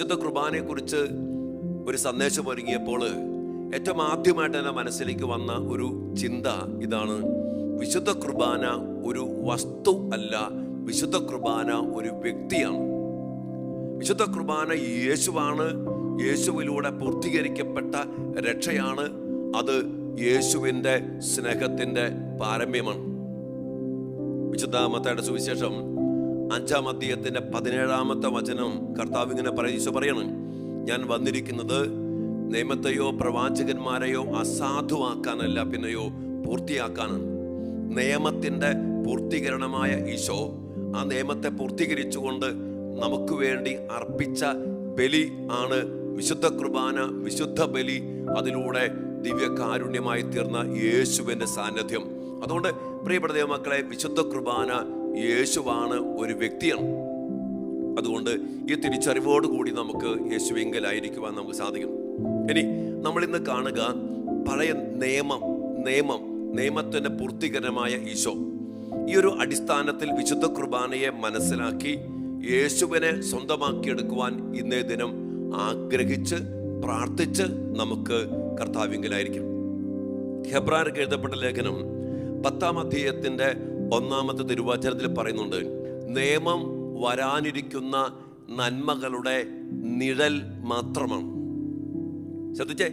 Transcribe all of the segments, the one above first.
വിശുദ്ധ കുർബാനയെക്കുറിച്ച് ഒരു സന്ദേശം ഒരുങ്ങിയപ്പോൾ ഏറ്റവും ആദ്യമായിട്ട് എൻ്റെ മനസ്സിലേക്ക് വന്ന ഒരു ചിന്ത ഇതാണ്: വിശുദ്ധ കുർബാന ഒരു വസ്തു അല്ല, വിശുദ്ധ കുർബാന ഒരു വ്യക്തിയാണ്. വിശുദ്ധ കുർബാന യേശുവാണ്. യേശുവിലൂടെ പൂർത്തീകരിക്കപ്പെട്ട രക്ഷയാണ്. അത് യേശുവിൻ്റെ സ്നേഹത്തിൻ്റെ പാരമ്യമാണ്. വിശുദ്ധ മത്തായിയുടെ സുവിശേഷം 5-ാം അധ്യായത്തിന്റെ 17-ാമത്തെ വചനം കർത്താവ് ഇങ്ങനെ പറയണം: ഞാൻ വന്നിരിക്കുന്നത് നിയമത്തെയോ പ്രവാചകന്മാരെയോ അസാധുവാക്കാനല്ല, പിന്നെയോ പൂർത്തിയാക്കാനാണ്. നിയമത്തിന്റെ പൂർത്തീകരണമായ ഈശോ ആ നിയമത്തെ പൂർത്തീകരിച്ചുകൊണ്ട് നമുക്ക് വേണ്ടി അർപ്പിച്ച ബലി ആണ് വിശുദ്ധ കുർബാന, വിശുദ്ധ ബലി. അതിലൂടെ ദിവ്യകാരുണ്യമായി തീർന്ന യേശുവിന്റെ സാന്നിധ്യം. അതുകൊണ്ട് പ്രിയപ്പെട്ട ദൈവമക്കളെ, വിശുദ്ധ കുർബാന യേശുവാണ്, ഒരു വ്യക്തിയാണ്. അതുകൊണ്ട് ഈ തിരിച്ചറിവോടുകൂടി നമുക്ക് യേശുവിങ്കലായിരിക്കുവാൻ നമുക്ക് സാധിക്കും. ഇനി നമ്മൾ ഇന്ന് കാണുക പഴയ നിയമത്തിന്റെ പൂർത്തീകരണമായ ഈശോ. ഈ ഒരു അടിസ്ഥാനത്തിൽ വിശുദ്ധ കുർബാനയെ മനസ്സിലാക്കി യേശുവിനെ സ്വന്തമാക്കിയെടുക്കുവാൻ ഇന്നേ ദിനം ആഗ്രഹിച്ച് പ്രാർത്ഥിച്ച് നമുക്ക് കർത്താവിങ്കലായിരിക്കും. ഹെബ്രായർക്ക് എഴുതപ്പെട്ട ലേഖനം 10-ാം അധ്യായത്തിന്റെ 1-ാമത്തെ തിരുവചനത്തിൽ പറയുന്നുണ്ട്: നിയമം വരാനിരിക്കുന്ന നന്മകളുടെ നിഴൽ മാത്രമാണ്. ശ്രദ്ധിച്ചേ,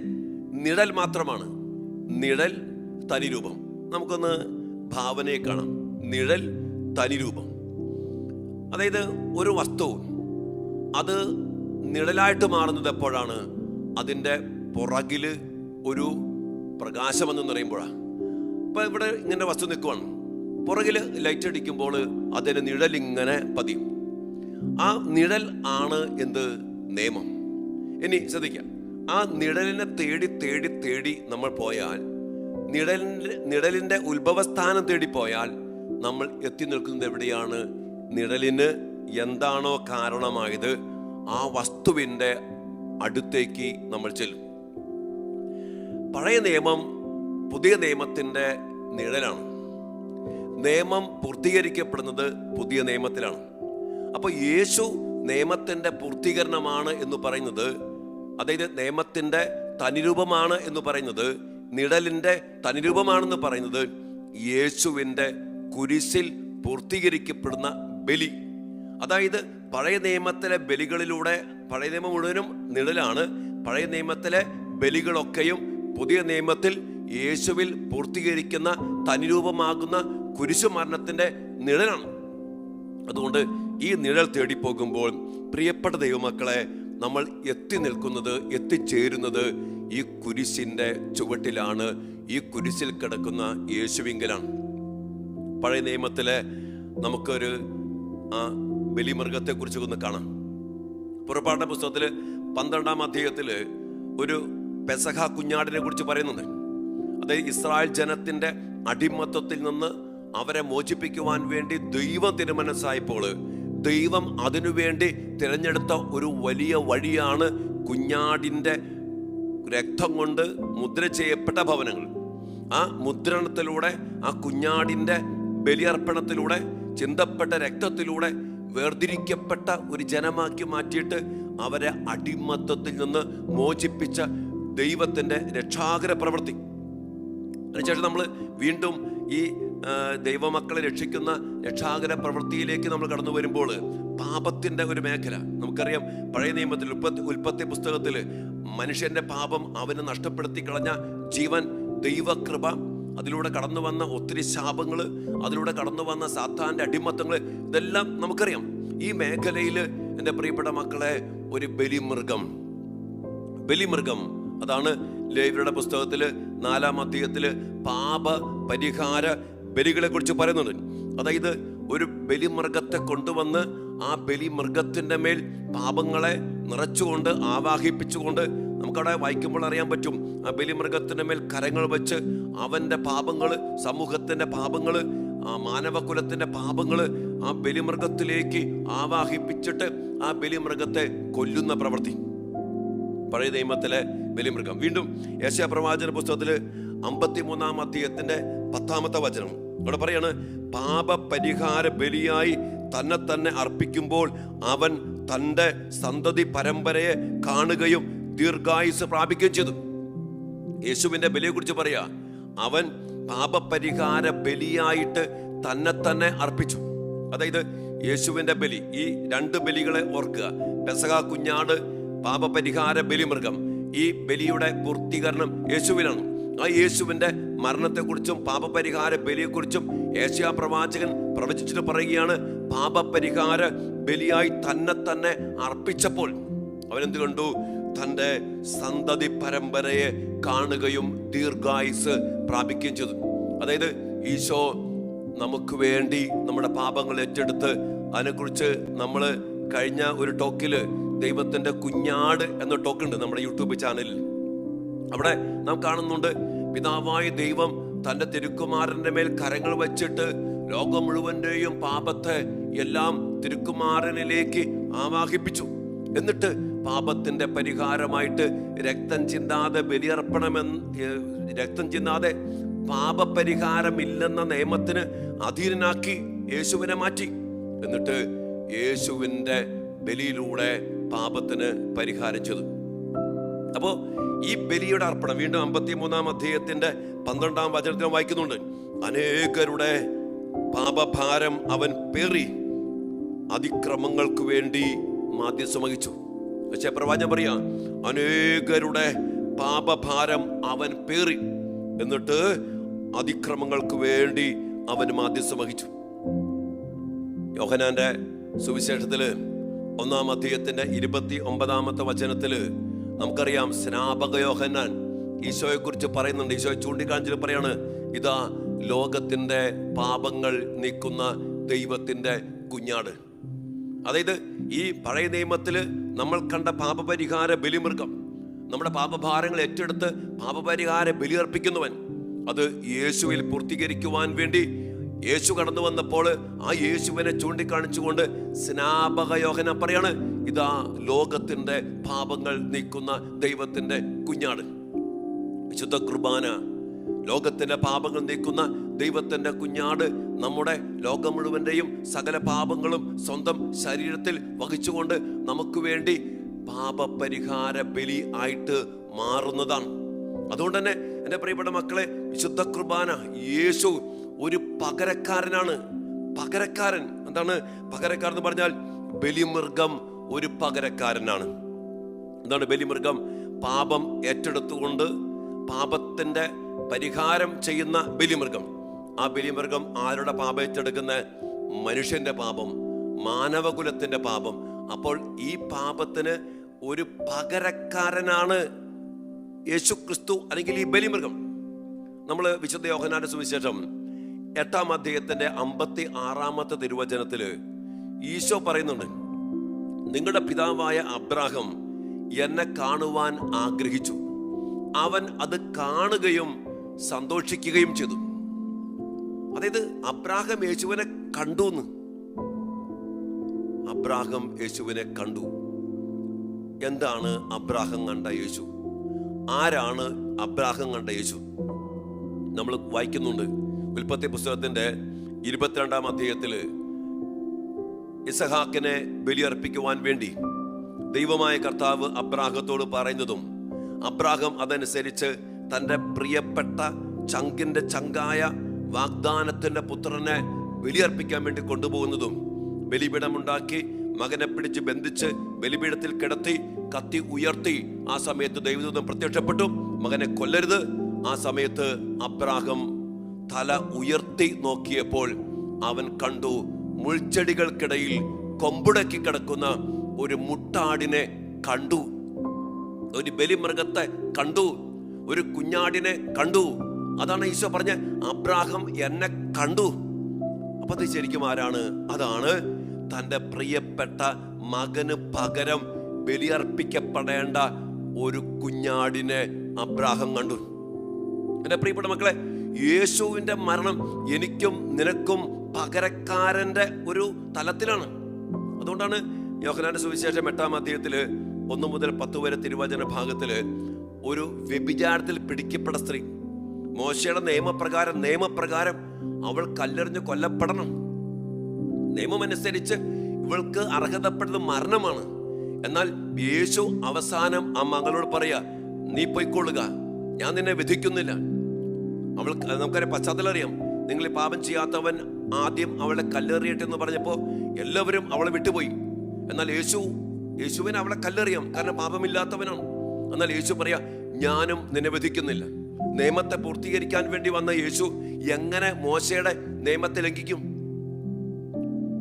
നിഴൽ മാത്രമാണ്. നിഴൽ തനിരൂപം. നമുക്കൊന്ന് ഭാവനയെ കാണാം. നിഴൽ തനിരൂപം. അതായത് ഒരു വസ്തു അത് നിഴലായിട്ട് മാറുന്നത് എപ്പോഴാണ്? അതിൻ്റെ പുറകില് ഒരു പ്രകാശമെന്ന് പറയുമ്പോഴാണ്. ഇപ്പൊ ഇവിടെ ഇങ്ങനെ വസ്തു നിൽക്കുവാണ്, പുറകില് ലൈറ്റ് അടിക്കുമ്പോൾ അതിന് നിഴൽ ഇങ്ങനെ പതിയും. ആ നിഴൽ ആണ് എന്ത്? നിയമം. ഇനി ശ്രദ്ധിക്കാം, ആ നിഴലിനെ തേടി തേടി തേടി നമ്മൾ പോയാൽ, നിഴലിന്റെ ഉത്ഭവസ്ഥാനം തേടി പോയാൽ നമ്മൾ എത്തി നിൽക്കുന്നത് എവിടെയാണ്? നിഴലിന് എന്താണോ കാരണമായത് ആ വസ്തുവിൻ്റെ അടുത്തേക്ക് നമ്മൾ ചെല്ലും. പഴയ നിയമം പുതിയ നിയമത്തിൻ്റെ നിഴലാണ്. നിയമം പൂർത്തീകരിക്കപ്പെടുന്നത് പുതിയ നിയമത്തിലാണ്. അപ്പോൾ യേശു നിയമത്തിൻ്റെ പൂർത്തീകരണമാണ് എന്ന് പറയുന്നത്, അതായത് നിയമത്തിൻ്റെ തനിരൂപമാണ് എന്ന് പറയുന്നത്, നിഴലിൻ്റെ തനിരൂപമാണെന്ന് പറയുന്നത് യേശുവിൻ്റെ കുരിശിൽ പൂർത്തീകരിക്കപ്പെടുന്ന ബലി. അതായത് പഴയ നിയമത്തിലെ ബലികളിലൂടെ, പഴയ നിയമം മുഴുവനും നിഴലാണ്. പഴയ നിയമത്തിലെ ബലികളൊക്കെയും പുതിയ നിയമത്തിൽ യേശുവിൽ പൂർത്തീകരിക്കുന്ന തനിരൂപമാകുന്ന കുരിശുമരണത്തിന്റെ നിഴലാണ്. അതുകൊണ്ട് ഈ നിഴൽ തേടിപ്പോകുമ്പോൾ പ്രിയപ്പെട്ട ദൈവമക്കളെ, നമ്മൾ എത്തിച്ചേരുന്നത് ഈ കുരിശിന്റെ ചുവട്ടിലാണ്, ഈ കുരിശിൽ കിടക്കുന്ന യേശുവിങ്കലാണ്. പഴയ നിയമത്തിലെ നമുക്കൊരു ബലിമൃഗത്തെ കുറിച്ച് ഒന്ന് കാണാം. പുറപ്പാടിന്റെ പുസ്തകത്തില് 12-ാം അധ്യായത്തില് ഒരു പെസഹ കുഞ്ഞാടിനെ കുറിച്ച് പറയുന്നുണ്ട്. അതായത് ഇസ്രായേൽ ജനത്തിന്റെ അടിമത്തത്തിൽ നിന്ന് അവരെ മോചിപ്പിക്കുവാൻ വേണ്ടി ദൈവം തിരുമനസ്സായപ്പോൾ ദൈവം അതിനുവേണ്ടി തിരഞ്ഞെടുത്ത ഒരു വലിയ വഴിയാണ് കുഞ്ഞാടിന്റെ രക്തം കൊണ്ട് മുദ്ര ചെയ്യപ്പെട്ട ഭവനങ്ങൾ. ആ മുദ്രണത്തിലൂടെ, ആ കുഞ്ഞാടിന്റെ ബലിയർപ്പണത്തിലൂടെ, ചിന്തപ്പെട്ട രക്തത്തിലൂടെ വേർതിരിക്കപ്പെട്ട ഒരു ജനമാക്കി മാറ്റിയിട്ട് അവരെ അടിമത്തത്തിൽ നിന്ന് മോചിപ്പിച്ച ദൈവത്തിന്റെ രക്ഷാകര പ്രവൃത്തി. അതിനുശേഷം നമ്മൾ വീണ്ടും ഈ ദൈവമക്കളെ രക്ഷിക്കുന്ന രക്ഷാകര പ്രവൃത്തിയിലേക്ക് നമ്മൾ കടന്നു വരുമ്പോൾ പാപത്തിന്റെ ഒരു മേഖല നമുക്കറിയാം. പഴയ നിയമത്തിൽ ഉൽപ്പത്തി പുസ്തകത്തിൽ മനുഷ്യന്റെ പാപം അവന് നഷ്ടപ്പെടുത്തി കളഞ്ഞ ജീവൻ, ദൈവകൃപ, അതിലൂടെ കടന്നു വന്ന ഒത്തിരി ശാപങ്ങൾ, അതിലൂടെ കടന്നു വന്ന സാത്താന്റെ അടിമത്തങ്ങൾ, ഇതെല്ലാം നമുക്കറിയാം. ഈ മേഖലയിൽ എൻ്റെ പ്രിയപ്പെട്ട മക്കളെ, ഒരു ബലിമൃഗം അതാണ് ലേവ്യരുടെ പുസ്തകത്തില് 4-ാം അധ്യായത്തില് പാപ പരിഹാര ബലികളെ കുറിച്ച് പറയുന്നുണ്ട്. അതായത് ഒരു ബലിമൃഗത്തെ കൊണ്ടുവന്ന് ആ ബലിമൃഗത്തിന്റെ മേൽ പാപങ്ങളെ നിറച്ചുകൊണ്ട് ആവാഹിപ്പിച്ചുകൊണ്ട്, നമുക്കവിടെ വായിക്കുമ്പോൾ അറിയാൻ പറ്റും, ആ ബലിമൃഗത്തിന്റെ മേൽ കരങ്ങൾ വെച്ച് അവന്റെ പാപങ്ങള്, സമൂഹത്തിന്റെ പാപങ്ങള്, ആ മാനവകുലത്തിന്റെ പാപങ്ങള് ആ ബലിമൃഗത്തിലേക്ക് ആവാഹിപ്പിച്ചിട്ട് ആ ബലിമൃഗത്തെ കൊല്ലുന്ന പ്രവൃത്തി പഴയ നിയമത്തിലെ ബലിമൃഗം. വീണ്ടും യെശയ്യാ പ്രവാചന പുസ്തകത്തില് 53-ാം അധ്യായത്തിന്റെ 10-ാമത്തെ വചനം അവിടെ പറയാണ്: പാപ പരിഹാര ബലിയായി തന്നെ അർപ്പിക്കുമ്പോൾ അവൻ തൻ്റെ സന്തതി പരമ്പരയെ കാണുകയും ദീർഘായുസ് പ്രാപിക്കുകയും ചെയ്തു. യേശുവിൻ്റെ ബലിയെ കുറിച്ച് പറയാ, അവൻ പാപപരിഹാര ബലിയായിട്ട് തന്നെ അർപ്പിച്ചു. അതായത് യേശുവിൻ്റെ ബലി, ഈ രണ്ട് ബലികളെ ഓർക്കുക. പെസഹ കുഞ്ഞാട്, പാപപരിഹാര ബലിമൃഗം. ഈ ബലിയുടെ പൂർത്തീകരണം യേശുവിനാണ്. ആ യേശുവിൻ്റെ മരണത്തെക്കുറിച്ചും പാപപരിഹാര ബലിയെക്കുറിച്ചും ഏശയ്യാ പ്രവാചകൻ പ്രവചിച്ചിട്ട് പറയുകയാണ്, പാപപരിഹാര ബലിയായി തന്നെ അർപ്പിച്ചപ്പോൾ അവനെന്ത് കണ്ടു? തൻ്റെ സന്തതി പരമ്പരയെ കാണുകയും ദീർഘായുസ് പ്രാപിക്കുകയും ചെയ്തു. അതായത് ഈശോ നമുക്ക് വേണ്ടി നമ്മുടെ പാപങ്ങൾ ഏറ്റെടുത്ത്, അതിനെക്കുറിച്ച് നമ്മൾ കഴിഞ്ഞ ഒരു ടോക്കില് ദൈവത്തിൻ്റെ കുഞ്ഞാട് എന്ന ടോക്കുണ്ട് നമ്മുടെ യൂട്യൂബ് ചാനലിൽ. അവിടെ നാം കാണുന്നുണ്ട്, പിതാവായ ദൈവം തൻ്റെ തിരുക്കുമാരൻ്റെ മേൽ കരങ്ങൾ വച്ചിട്ട് ലോകം മുഴുവൻ്റെയും പാപത്തെ എല്ലാം തിരുക്കുമാരനിലേക്ക് ആവാഹിപ്പിച്ചു. എന്നിട്ട് പാപത്തിൻ്റെ പരിഹാരമായിട്ട് രക്തം ചിന്താതെ രക്തം ചിന്താതെ പാപപരിഹാരമില്ലെന്ന നിയമത്തിന് അധീനനാക്കി യേശുവിനെ മാറ്റി. എന്നിട്ട് യേശുവിൻ്റെ ബലിയിലൂടെ പാപത്തിന് പരിഹാരം ചെയ്തു. അപ്പോ ഈ ബലിയുടെ അർപ്പണം വീണ്ടും 53-ാം അധ്യായത്തിന്റെ 12-ാം വചനത്തിൽ വായിക്കുന്നുണ്ട്, അനേകരുടെ പാപഭാരം അവൻ പേറി അതിക്രമങ്ങൾക്ക് വേണ്ടി മാധ്യസ്ഥം വഹിച്ചു. പക്ഷേ പ്രവാചകൻ പറയാ, അനേകരുടെ പാപഭാരം അവൻ പേറി, എന്നിട്ട് അതിക്രമങ്ങൾക്ക് വേണ്ടി അവൻ മാധ്യസ്ഥം വഹിച്ചു. യോഹന്നാന്റെ സുവിശേഷത്തില് 1-ാം അധ്യായത്തിന്റെ 29-ാമത്തെ വചനത്തില് നമുക്കറിയാം, സ്നാപക യോഹന്നാൻ ഈശോയെ കുറിച്ച് പറയുന്നുണ്ട്. ഈശോയെ ചൂണ്ടിക്കാണിച്ചിട്ട് പറയാണ്, ഇതാ ലോകത്തിന്റെ പാപങ്ങൾ നീക്കുന്ന ദൈവത്തിന്റെ കുഞ്ഞാട്. അതായത് ഈ പഴയ നിയമത്തില് നമ്മൾ കണ്ട പാപപരിഹാര ബലിമൃഗം, നമ്മുടെ പാപഭാരങ്ങൾ ഏറ്റെടുത്ത് പാപപരിഹാര ബലിയർപ്പിക്കുന്നവൻ, അത് യേശുവിൽ പൂർത്തീകരിക്കുവാൻ വേണ്ടി യേശു കടന്നു വന്നപ്പോൾ ആ യേശുവിനെ ചൂണ്ടിക്കാണിച്ചുകൊണ്ട് സ്നാപക യോഹന്നാൻ പറയാണ്, ഇതാ ലോകത്തിന്റെ പാപങ്ങൾ നീക്കുന്ന ദൈവത്തിന്റെ കുഞ്ഞാട്. വിശുദ്ധ കുർബാന, ലോകത്തിന്റെ പാപങ്ങൾ നീക്കുന്ന ദൈവത്തിന്റെ കുഞ്ഞാട്, നമ്മുടെ ലോകം മുഴുവന്റെയും സകല പാപങ്ങളും സ്വന്തം ശരീരത്തിൽ വഹിച്ചുകൊണ്ട് നമുക്ക് വേണ്ടി പാപപരിഹാര ബലി ആയിട്ട് മാറുന്നതാണ്. അതുകൊണ്ട് തന്നെ എൻ്റെ പ്രിയപ്പെട്ട മക്കളെ, വിശുദ്ധ കുർബാന, യേശു ഒരു പകരക്കാരനാണ്. പകരക്കാരൻ എന്താണ്? പകരക്കാരൻ എന്ന് പറഞ്ഞാൽ ബലിമൃഗം ഒരു പകരക്കാരനാണ്. എന്താണ് ബലിമൃഗം? പാപം ഏറ്റെടുത്തുകൊണ്ട് പാപത്തിന്റെ പരിഹാരം ചെയ്യുന്ന ബലിമൃഗം. ആ ബലിമൃഗം ആരുടെ പാപം ഏറ്റെടുക്കുന്ന? മനുഷ്യന്റെ പാപം, മാനവകുലത്തിന്റെ പാപം. അപ്പോൾ ഈ പാപത്തിന് ഒരു പകരക്കാരനാണ് യേശു ക്രിസ്തു, അല്ലെങ്കിൽ ഈ ബലിമൃഗം. നമ്മൾ വിശുദ്ധ യോഹന്നാന്റെ സുവിശേഷം 8-ാം അധ്യായത്തിന്റെ 56-ാമത്തെ തിരുവചനത്തില് ഈശോ പറയുന്നുണ്ട്, നിങ്ങളുടെ പിതാവായ അബ്രാഹാം എന്നെ കാണുവാൻ ആഗ്രഹിച്ചു, അവൻ അത് കാണുകയും സന്തോഷിക്കുകയും ചെയ്തു. അതായത് അബ്രാഹാം യേശുവിനെ കണ്ടു. അബ്രാഹാം യേശുവിനെ കണ്ടു. എന്താണ് അബ്രാഹാം കണ്ട യേശു? ആരാണ് അബ്രാഹാം കണ്ട യേശു? നമ്മൾ വായിക്കുന്നുണ്ട് ഉൽപ്പത്തി പുസ്തകത്തിന്റെ 22-ാം അധ്യായത്തില് ഇസഹാക്കിനെ ബലിയർപ്പിക്കുവാൻ വേണ്ടി ദൈവമായ കർത്താവ് അബ്രാഹത്തോട് പറയുന്നതും, അബ്രാഹാം അതനുസരിച്ച് തൻ്റെ പ്രിയപ്പെട്ട ചങ്കിന്റെ ചങ്കായ വാഗ്ദാനത്തിന്റെ പുത്രനെ ബലിയർപ്പിക്കാൻ വേണ്ടി കൊണ്ടുപോകുന്നതും, ബലിപീഠമുണ്ടാക്കി മകനെ പിടിച്ച് ബന്ധിച്ച് ബലിപീഠത്തിൽ കിടത്തി കത്തി ഉയർത്തി. ആ സമയത്ത് ദൈവദൂതൻ പ്രത്യക്ഷപ്പെട്ടു, മകനെ കൊല്ലരുത്. ആ സമയത്ത് അബ്രാഹാം തല ഉയർത്തി നോക്കിയപ്പോൾ അവൻ കണ്ടു, മുൾച്ചെടികൾക്കിടയിൽ കൊമ്പുടക്കി കിടക്കുന്ന ഒരു മുട്ടാടിനെ കണ്ടു, ഒരു ബലിമൃഗത്തെ കണ്ടു, ഒരു കുഞ്ഞാടിനെ കണ്ടു. അതാണ് ഈശോ പറഞ്ഞ, അബ്രാഹാം എന്നെ കണ്ടു. അപ്പൊ അത് ശരിക്കും ആരാണ്? അതാണ് തൻ്റെ പ്രിയപ്പെട്ട മകന് പകരം ബലിയർപ്പിക്കപ്പെടേണ്ട ഒരു കുഞ്ഞാടിനെ അബ്രാഹാം കണ്ടു. എൻ്റെ പ്രിയപ്പെട്ട മക്കളെ, യേശുവിൻ്റെ മരണം എനിക്കും നിനക്കും പകരക്കാരൻ്റെ ഒരു തലത്തിലാണ്. അതുകൊണ്ടാണ് യോഹന്നാന്റെ സുവിശേഷം 8-ാം അധ്യായത്തില് 1 മുതൽ 10 വരെ തിരുവചന ഭാഗത്തില് ഒരു വ്യഭിചാരത്തിൽ പിടിക്കപ്പെട്ട സ്ത്രീ, മോശയുടെ നിയമപ്രകാരം അവൾ കല്ലെറിഞ്ഞ് കൊല്ലപ്പെടണം. നിയമമനുസരിച്ച് ഇവൾക്ക് അർഹതപ്പെട്ടത് മരണമാണ്. എന്നാൽ യേശു അവസാനം ആ മകളോട് പറയാ, നീ പൊയ്ക്കൊള്ളുക, ഞാൻ നിന്നെ വിധിക്കുന്നില്ല. അവൾക്ക് നമുക്കറിയാം, പശ്ചാത്തലം അറിയാം. നിങ്ങൾ ഈ പാപം ചെയ്യാത്തവൻ ആദ്യം അവളെ കല്ലെറിയട്ടെ എന്ന് പറഞ്ഞപ്പോൾ എല്ലാവരും അവളെ വിട്ടുപോയി. എന്നാൽ യേശുവിനെ അവളെ കല്ലെറിയാം, കാരണം പാപമില്ലാത്തവനാണ്. എന്നാൽ യേശു പറയാ, ഞാനും നിന്നെ വിധിക്കുന്നില്ല. നിയമത്തെ പൂർത്തീകരിക്കാൻ വേണ്ടി വന്ന യേശു എങ്ങനെ മോശയുടെ നിയമത്തെ ലംഘിക്കും?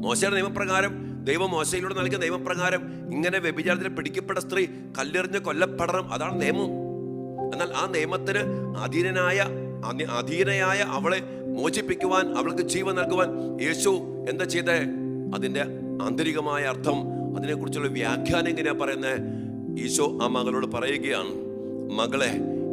മോശയുടെ നിയമപ്രകാരം, ദൈവം മോശയിലൂടെ നൽകിയ നിയമപ്രകാരം ഇങ്ങനെ വ്യഭിചാരത്തിൽ പിടിക്കപ്പെട്ട സ്ത്രീ കല്ലെറിഞ്ഞ് കൊല്ലപ്പെടണം, അതാണ് നിയമം. എന്നാൽ ആ നിയമത്തിന് അധീനയായ അവളെ മോചിപ്പിക്കുവാൻ, അവൾക്ക് ജീവൻ നൽകുവാൻ യേശു എന്താ ചെയ്തേ? അതിന്റെ ആന്തരികമായ അർത്ഥം, അതിനെക്കുറിച്ചുള്ള വ്യാഖ്യാനം എങ്ങനെയാ പറയുന്നത്? ഈശോ ആ മകളോട് പറയുകയാണ്, മകളെ,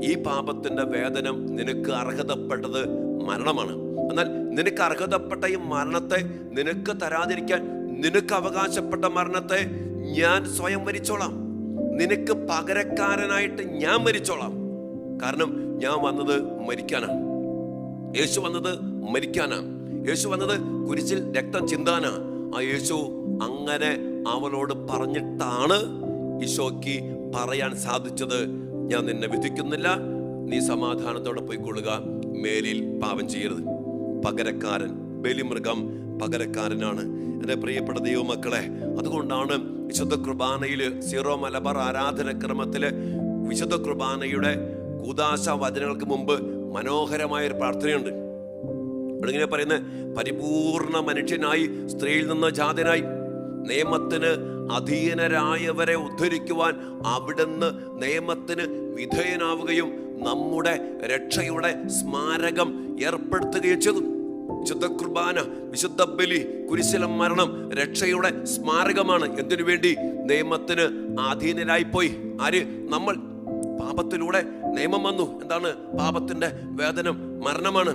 ഈ പാപത്തിന്റെ വേതനം നിനക്ക് അർഹതപ്പെട്ടത് മരണമാണ്. എന്നാൽ നിനക്ക് അർഹതപ്പെട്ട ഈ മരണത്തെ നിനക്ക് തരാതിരിക്കാൻ, നിനക്ക് അവകാശപ്പെട്ട മരണത്തെ ഞാൻ സ്വയം മരിച്ചോളാം. നിനക്ക് പകരക്കാരനായിട്ട് ഞാൻ മരിച്ചോളാം. കാരണം ഞാൻ വന്നത് മരിക്കാനാണ്. യേശു വന്നത് മരിക്കാനാണ്. യേശു വന്നത് കുരിശിൽ രക്തം ചിന്താനാ. ആ യേശു അങ്ങനെ അവളോട് പറഞ്ഞിട്ടാണ് ഈശോയ്ക്ക് പറയാൻ സാധിച്ചത്, ഞാൻ നിന്നെ വിധിക്കുന്നില്ല, നീ സമാധാനത്തോടെ പോയിക്കൊള്ളുക, മേലിൽ പാപം ചെയ്യരുത്. പകരക്കാരൻ, ബലിമൃഗം പകരക്കാരനാണ്. എൻ്റെ പ്രിയപ്പെട്ട ദൈവമക്കളെ, അതുകൊണ്ടാണ് വിശുദ്ധ കുർബാനയില്, സീറോ മലബാർ ആരാധനക്രമത്തില് വിശുദ്ധ കുർബാനയുടെ കൂദാശ വചനങ്ങൾക്ക് മുമ്പ് മനോഹരമായൊരു പ്രാർത്ഥനയുണ്ട്. ഇങ്ങനെ പറയുന്നത്, പരിപൂർണ മനുഷ്യനായി സ്ത്രീയിൽ നിന്ന് ജാതനായി നിയമത്തിന് അധീനരായവരെ ഉദ്ധരിക്കുവാൻ അവിടുന്ന് നിയമത്തിന് വിധേയനാവുകയും നമ്മുടെ രക്ഷയുടെ സ്മാരകം ഏർപ്പെടുത്തുകയും ചെയ്തു. വിശുദ്ധ കുർബാന, വിശുദ്ധ ബലി, കുരിശിലെ മരണം രക്ഷയുടെ സ്മാരകമാണ്. എന്തിനു വേണ്ടി? നിയമത്തിന് അധീനരായി പോയി. ആര്? നമ്മൾ. പാപത്തിലൂടെ നിയമം വന്നു. എന്താണ്? പാപത്തിന്റെ വേതനം മരണമാണ്.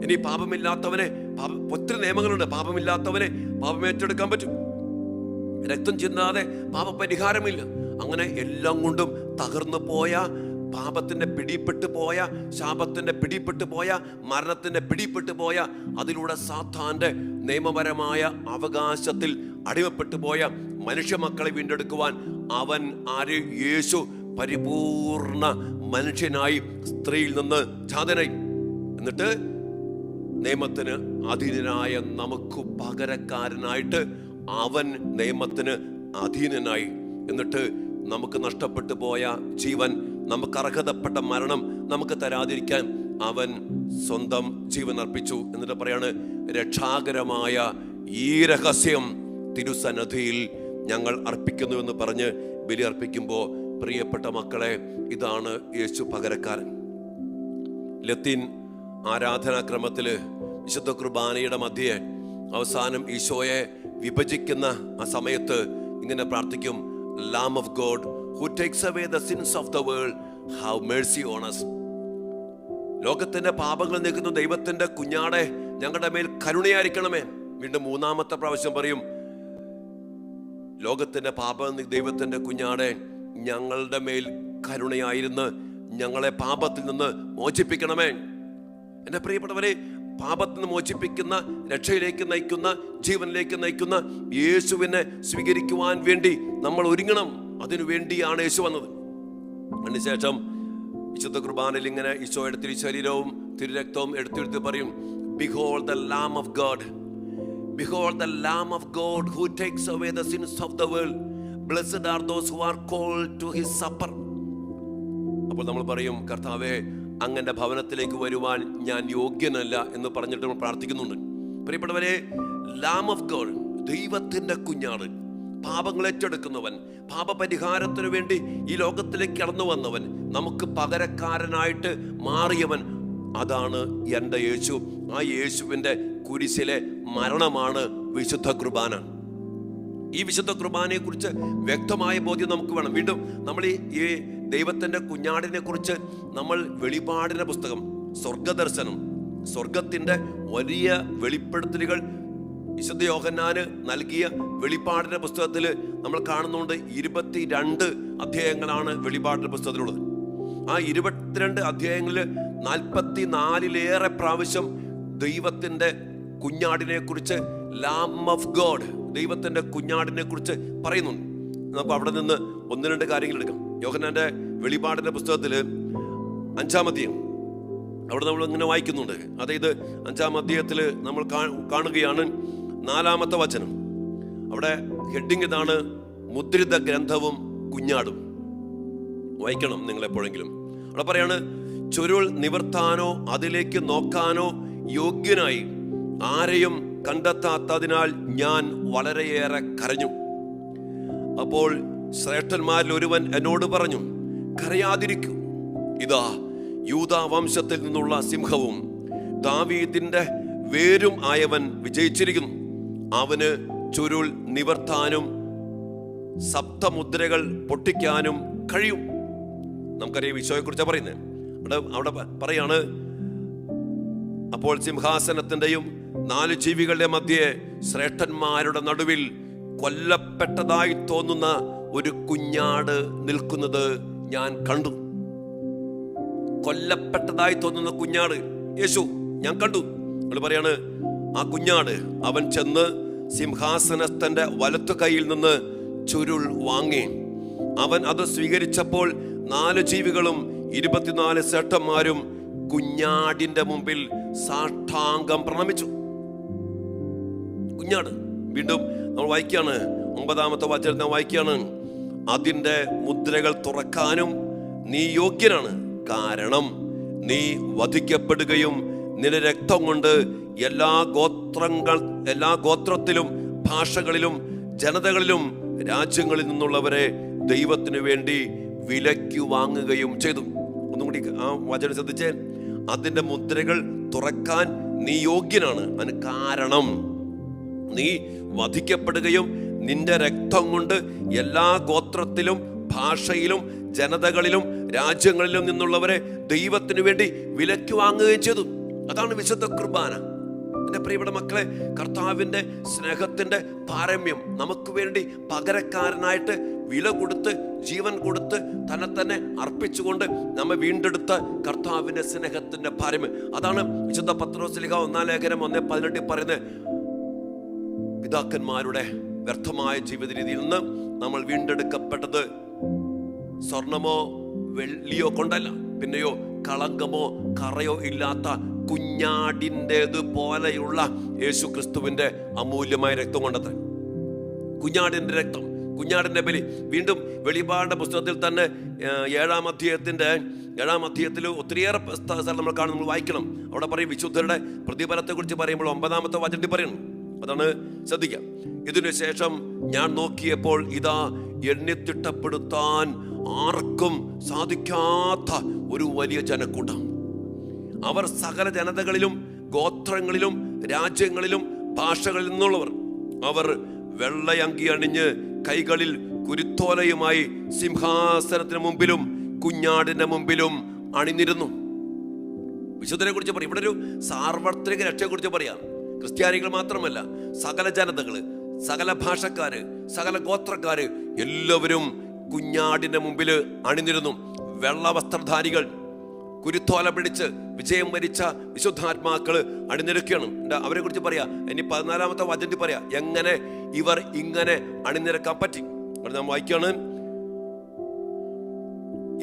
ഇനി പാപമില്ലാത്തവനെ, ഒത്തിരി നിയമങ്ങളുണ്ട്, പാപമില്ലാത്തവനെ പാപം ഏറ്റെടുക്കാൻ പറ്റും. രക്തം ചിന്താതെ പാപപരിഹാരമില്ല. അങ്ങനെ എല്ലാം കൊണ്ടും തകർന്നു പോയ, പാപത്തിന്റെ പിടിപ്പെട്ടു പോയ, ശാപത്തിന്റെ പിടിപ്പെട്ടു പോയ, മരണത്തിന്റെ പിടിപ്പെട്ടു പോയ, അതിലൂടെ സാത്താന്റെ നിയമപരമായ അവകാശത്തിൽ അടിമപ്പെട്ടു പോയ മനുഷ്യ മക്കളെ വീണ്ടെടുക്കുവാൻ അവൻ ആര്? യേശു പരിപൂർണ മനുഷ്യനായി സ്ത്രീയിൽ നിന്ന് ജാതനായി. എന്നിട്ട് നിയമത്തിന് അധീനനായ നമുക്ക് പകരക്കാരനായിട്ട് അവൻ നിയമത്തിന് അധീനനായി. എന്നിട്ട് നമുക്ക് നഷ്ടപ്പെട്ടു പോയ ജീവൻ, നമുക്ക് അർഹതപ്പെട്ട മരണം നമുക്ക് തരാതിരിക്കാൻ അവൻ സ്വന്തം ജീവൻ അർപ്പിച്ചു. എന്നിട്ട് പറയാണ്, രക്ഷാകരമായ ഈ രഹസ്യം തിരുസന്നിധിയിൽ ഞങ്ങൾ അർപ്പിക്കുന്നു എന്ന് പറഞ്ഞ് ബലി അർപ്പിക്കുമ്പോൾ, പ്രിയപ്പെട്ട മക്കളെ, ഇതാണ് യേശു പകരക്കാരൻ. ലത്തീൻ ആരാധനാക്രമത്തില് വിശുദ്ധ കുർബാനയുടെ മധ്യേ അവസാനം ഈശോയെ വിഭജിക്കുന്ന ആ സമയത്ത് ഇങ്ങനെ പ്രാർത്ഥിക്കും, Lamb of God who takes away the sins of the world, have mercy on us. ലോകത്തിന്റെ പാപങ്ങൾ നീക്കുന്ന ദൈവത്തിന്റെ കുഞ്ഞാടെ, ഞങ്ങളുടെ മേൽ കരുണയായിരിക്കണമേ. വീണ്ടും മൂന്നാമത്തെ പ്രാവശ്യം പറയും, ലോകത്തിന്റെ പാപം ദൈവത്തിന്റെ കുഞ്ഞാടെ, ഞങ്ങളുടെ മേൽ കരുണയായിരുന്ന് ഞങ്ങളെ പാപത്തിൽ നിന്ന് മോചിപ്പിക്കണമേ. എൻ്റെ പ്രിയപ്പെട്ടവരെ, പാപത്തിൽ നിന്ന് മോചിപ്പിക്കുന്ന, രക്ഷയിലേക്ക് നയിക്കുന്ന, ജീവനിലേക്ക് നയിക്കുന്ന യേശുവിനെ സ്വീകരിക്കുവാൻ വേണ്ടി നമ്മൾ ഒരുങ്ങണം. അതിനു വേണ്ടിയാണ് യേശു വന്നത്. അതിനുശേഷം വിശുദ്ധ കുർബാനയിൽ ഇങ്ങനെ ഈശോയുടെ തിരുശരീരവും തിരുരക്തവും എടുത്തെടുത്ത് പറയും, Behold the Lamb of God, behold the Lamb of God who takes away the sins of the world. Blessed are those who are called to his supper. അപ്പോൾ നമ്മൾ പറയും, കർത്താവേ, അങ്ങന്റെ ഭവനത്തിലേക്ക് വരുവാൻ ഞാൻ യോഗ്യനല്ല എന്ന് പറഞ്ഞിട്ട് നമ്മൾ പ്രാർത്ഥിക്കുന്നുണ്ട്. പ്രിയപ്പെട്ടവരെ, ലാം ഓഫ് ഗോഡ്, ദൈവത്തിന്റെ കുഞ്ഞാട്, പാപങ്ങൾ ഏറ്റെടുക്കുന്നവൻ, പാപപരിഹാരത്തിനു വേണ്ടി ഈ ലോകത്തിലേക്ക് കടന്നു വന്നവൻ, നമുക്ക് പകരക്കാരനായിട്ട് മാറിയവൻ, അതാണ് എൻ്റെ യേശു. ആ യേശുവിൻ്റെ കുരിശിലെ മരണമാണ് വിശുദ്ധ കുർബാന. ഈ വിശുദ്ധ കുർബാനയെ കുറിച്ച് വ്യക്തമായ ബോധ്യം നമുക്ക് വേണം. വീണ്ടും നമ്മൾ ഈ ദൈവത്തിന്റെ കുഞ്ഞാടിനെ കുറിച്ച് നമ്മൾ വെളിപാടിന്റെ പുസ്തകം, സ്വർഗദർശനം, സ്വർഗത്തിന്റെ വലിയ വെളിപ്പെടുത്തലുകൾ വിശുദ്ധ യോഹന്നാന് നൽകിയ വെളിപാടിന്റെ പുസ്തകത്തിൽ നമ്മൾ കാണുന്നുണ്ട്. 22 അധ്യായങ്ങളാണ് വെളിപാടിന്റെ പുസ്തകത്തിലുള്ളത്. ആ 22 അധ്യായങ്ങളിൽ 44-ലേറെ പ്രാവശ്യം ദൈവത്തിന്റെ കുഞ്ഞാടിനെ കുറിച്ച്, ലാം ഓഫ് ഗോഡ്, ദൈവത്തിന്റെ കുഞ്ഞാടിനെ കുറിച്ച് പറയുന്നുണ്ട്. നമുക്ക് അവിടെ നിന്ന് ഒന്ന് രണ്ട് കാര്യങ്ങൾ എടുക്കാം. യോഹന്നാന്റെ വെളിപാടിന്റെ പുസ്തകത്തില് 5-ാം അധ്യായം, അവിടെ നമ്മൾ ഇങ്ങനെ വായിക്കുന്നുണ്ട്. അതായത് 5-ാം അധ്യായത്തിൽ നമ്മൾ കാണുകയാണ് 4-ാമത്തെ വചനം. അവിടെ ഹെഡിങ് ഇതാണ്: മുദ്രിത ഗ്രന്ഥവും കുഞ്ഞാടും. വായിക്കണം നിങ്ങൾ എപ്പോഴെങ്കിലും. അവിടെ പറയാണ്, ചുരുൾ നിവർത്താനോ അതിലേക്ക് നോക്കാനോ യോഗ്യനായി ആരെയും കണ്ടെത്താത്തതിനാൽ ഞാൻ വളരെയേറെ കരഞ്ഞു. അപ്പോൾ ശ്രേഷ്ഠന്മാരിൽ ഒരുവൻ എന്നോട് പറഞ്ഞു, കരയാതിരിക്കൂ, ഇതാ യൂദാ വംശത്തിൽ നിന്നുള്ള സിംഹവും ദാവീദിന്റെ വേരും ആയവൻ വിജയിച്ചിരിക്കുന്നു. അവന് ചുരുൾ നിവർത്താനും സപ്തമുദ്രകൾ പൊട്ടിക്കാനും കഴിയും. നമുക്കറിയാം ഈശോയെ കുറിച്ചാണ് പറയുന്നത്. അവിടെ പറയാണ്, അപ്പോൾ സിംഹാസനത്തിന്റെയും 4 ജീവികളുടെ മധ്യേ ശ്രേഷ്ഠന്മാരുടെ നടുവിൽ കൊല്ലപ്പെട്ടതായി തോന്നുന്ന ഒരു കുഞ്ഞാട് നിൽക്കുന്നത് ഞാൻ കണ്ടു. കൊല്ലപ്പെട്ടതായി തോന്നുന്ന കുഞ്ഞാട് യേശു ഞാൻ കണ്ടു. അവൾ പറയാണ്, ആ കുഞ്ഞാട് അവൻ ചെന്ന് സിംഹാസനസ്ഥന്റെ വലത്തു കൈയിൽ നിന്ന് ചുരുൾ വാങ്ങി. അവൻ അത് സ്വീകരിച്ചപ്പോൾ 4 ജീവികളും 24 ശ്രേഷ്ഠന്മാരും കുഞ്ഞാടിന്റെ മുമ്പിൽ സാഷ്ടാംഗം പ്രണമിച്ചു. കുഞ്ഞാട് വീണ്ടും നമ്മൾ വായിക്കാണ്, 9-ാമത്തെ വചനത്തിൽ വായിക്കാണ്, അതിന്റെ മുദ്രകൾ തുറക്കാനും നീ യോഗ്യനാണ്, കാരണം നീ വധിക്കപ്പെടുകയും നിന്റെ രക്തം കൊണ്ട് എല്ലാ ഗോത്രത്തിലും ഭാഷകളിലും ജനതകളിലും രാജ്യങ്ങളിൽ നിന്നുള്ളവരെ ദൈവത്തിനു വേണ്ടി വിലയ്ക്ക് വാങ്ങുകയും ചെയ്തു. ഒന്നും കൂടി ആ വചനം ശ്രദ്ധിച്ചേ. അതിന്റെ മുദ്രകൾ തുറക്കാൻ നീ യോഗ്യനാണ്, അതിന് കാരണം നീ വധിക്കപ്പെടുകയും നിന്റെ രക്തം കൊണ്ട് എല്ലാ ഗോത്രത്തിലും ഭാഷയിലും ജനതകളിലും രാജ്യങ്ങളിലും നിന്നുള്ളവരെ ദൈവത്തിനു വേണ്ടി വിലയ്ക്ക് വാങ്ങുകയും ചെയ്തു. അതാണ് വിശുദ്ധ കുർബാന. എൻ്റെ പ്രിയപ്പെട്ട മക്കളെ, കർത്താവിൻ്റെ സ്നേഹത്തിൻ്റെ പാരമ്യം നമുക്ക് വേണ്ടി പകരക്കാരനായിട്ട് വില കൊടുത്ത് ജീവൻ കൊടുത്ത് തന്നെ അർപ്പിച്ചുകൊണ്ട് നമ്മെ വീണ്ടെടുത്ത കർത്താവിൻ്റെ സ്നേഹത്തിൻ്റെ പാരമ്യം. അതാണ് വിശുദ്ധ പത്രോസ്ലീഹ 1-ാം ലേഖനം 1:18 പറയുന്നത്, പിതാക്കന്മാരുടെ വ്യർത്ഥമായ ജീവിത രീതിയിൽ നിന്ന് നമ്മൾ വീണ്ടെടുക്കപ്പെട്ടത് സ്വർണമോ വെള്ളിയോ കൊണ്ടല്ല, പിന്നെയോ കളങ്കമോ കറയോ ഇല്ലാത്ത കുഞ്ഞാടിൻ്റെത് പോലെയുള്ള യേശു ക്രിസ്തുവിന്റെ അമൂല്യമായ രക്തം കൊണ്ടത്. കുഞ്ഞാടിന്റെ രക്തം, കുഞ്ഞാടിന്റെ ബലി. വീണ്ടും വെളിപാടിന്റെ പുസ്തകത്തിൽ തന്നെ 7-ാം അധ്യായത്തിൽ ഒത്തിരിയേറെ സ്ഥലം നമ്മൾ കാണും, നമ്മൾ വായിക്കണം. അവിടെ പറയും വിശുദ്ധരുടെ പ്രതിഫലത്തെ കുറിച്ച് പറയുമ്പോൾ 9-ാമത്തെ വചനത്തിൽ പറയുന്നു. അതാണ് ശ്രദ്ധിക്കാം. ഇതിനുശേഷം ഞാൻ നോക്കിയപ്പോൾ ഇതാ എണ്ണിത്തിട്ടപ്പെടുത്താൻ ആർക്കും സാധിക്കാത്ത ഒരു വലിയ ജനക്കൂട്ടം. അവർ സകല ജനതകളിലും ഗോത്രങ്ങളിലും രാജ്യങ്ങളിലും ഭാഷകളിൽ നിന്നുള്ളവർ. അവർ വെള്ളയങ്കി അണിഞ്ഞ് കൈകളിൽ കുരുത്തോലയുമായി സിംഹാസനത്തിന് മുമ്പിലും കുഞ്ഞാടിന്റെ മുമ്പിലും അണിനിരുന്നു. വിശുദ്ധരെ കുറിച്ച് പറയും. ഇവിടെ ഒരു സാർവത്രിക രക്ഷയെ കുറിച്ച് പറയാം. ക്രിസ്ത്യാനികൾ മാത്രമല്ല, സകല ജനതകള്, സകല ഭാഷക്കാര്, സകല ഗോത്രക്കാര് എല്ലാവരും കുഞ്ഞാടിന്റെ മുമ്പിൽ അണിനിരുന്നു. വെള്ള വസ്ത്രധാരികൾ, കുരുത്തോല പിടിച്ച് വിജയം വരിച്ച വിശുദ്ധാത്മാക്കള് അണിനിരക്കുകയാണ്. അവരെ കുറിച്ച് പറയാ. ഇനി 14-ാമത്തെ വചനത്തിൽ പറയാ എങ്ങനെ ഇവർ ഇങ്ങനെ അണിനിരക്കാൻ പറ്റി. അവിടെ നാം വായിക്കാണ്,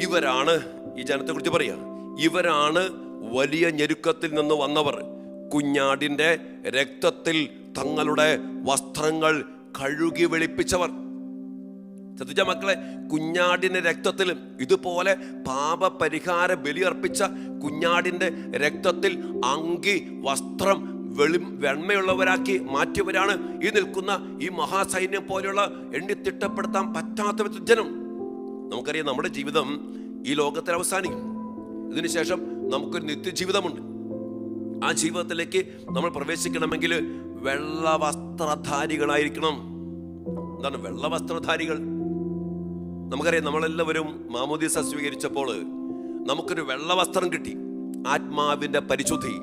ഇവരാണ്, ഈ ജനത്തെ കുറിച്ച് പറയാ, ഇവരാണ് വലിയ ഞെരുക്കത്തിൽ നിന്ന് വന്നവർ, കുഞ്ഞാടിന്റെ രക്തത്തിൽ തങ്ങളുടെ വസ്ത്രങ്ങൾ കഴുകി വെളുപ്പിച്ചവർ. ശ്രദ്ധിച്ച മക്കളെ, കുഞ്ഞാടിന്റെ രക്തത്തിൽ ഇതുപോലെ പാപപരിഹാര ബലി അർപ്പിച്ച കുഞ്ഞാടിന്റെ രക്തത്തിൽ അങ്കി വസ്ത്രം വെണ്മയുള്ളവരാക്കി മാറ്റിയവരാണ് ഈ നിൽക്കുന്ന ഈ മഹാസൈന്യം പോലെയുള്ള എണ്ണിത്തിട്ടപ്പെടുത്താൻ പറ്റാത്ത ജനം. നമുക്കറിയാം, നമ്മുടെ ജീവിതം ഈ ലോകത്തിൽ അവസാനിക്കും. ഇതിനുശേഷം നമുക്കൊരു നിത്യജീവിതമുണ്ട്. ആ ജീവിതത്തിലേക്ക് നമ്മൾ പ്രവേശിക്കണമെങ്കിൽ വെള്ള വസ്ത്രധാരികളായിരിക്കണം. എന്താണ് വെള്ള വസ്ത്രധാരികൾ? നമുക്കറിയാം, നമ്മളെല്ലാവരും മാമോദീസ സ്വീകരിച്ചപ്പോൾ നമുക്കൊരു വെള്ള വസ്ത്രം കിട്ടി, ആത്മാവിന്റെ പരിശുദ്ധി.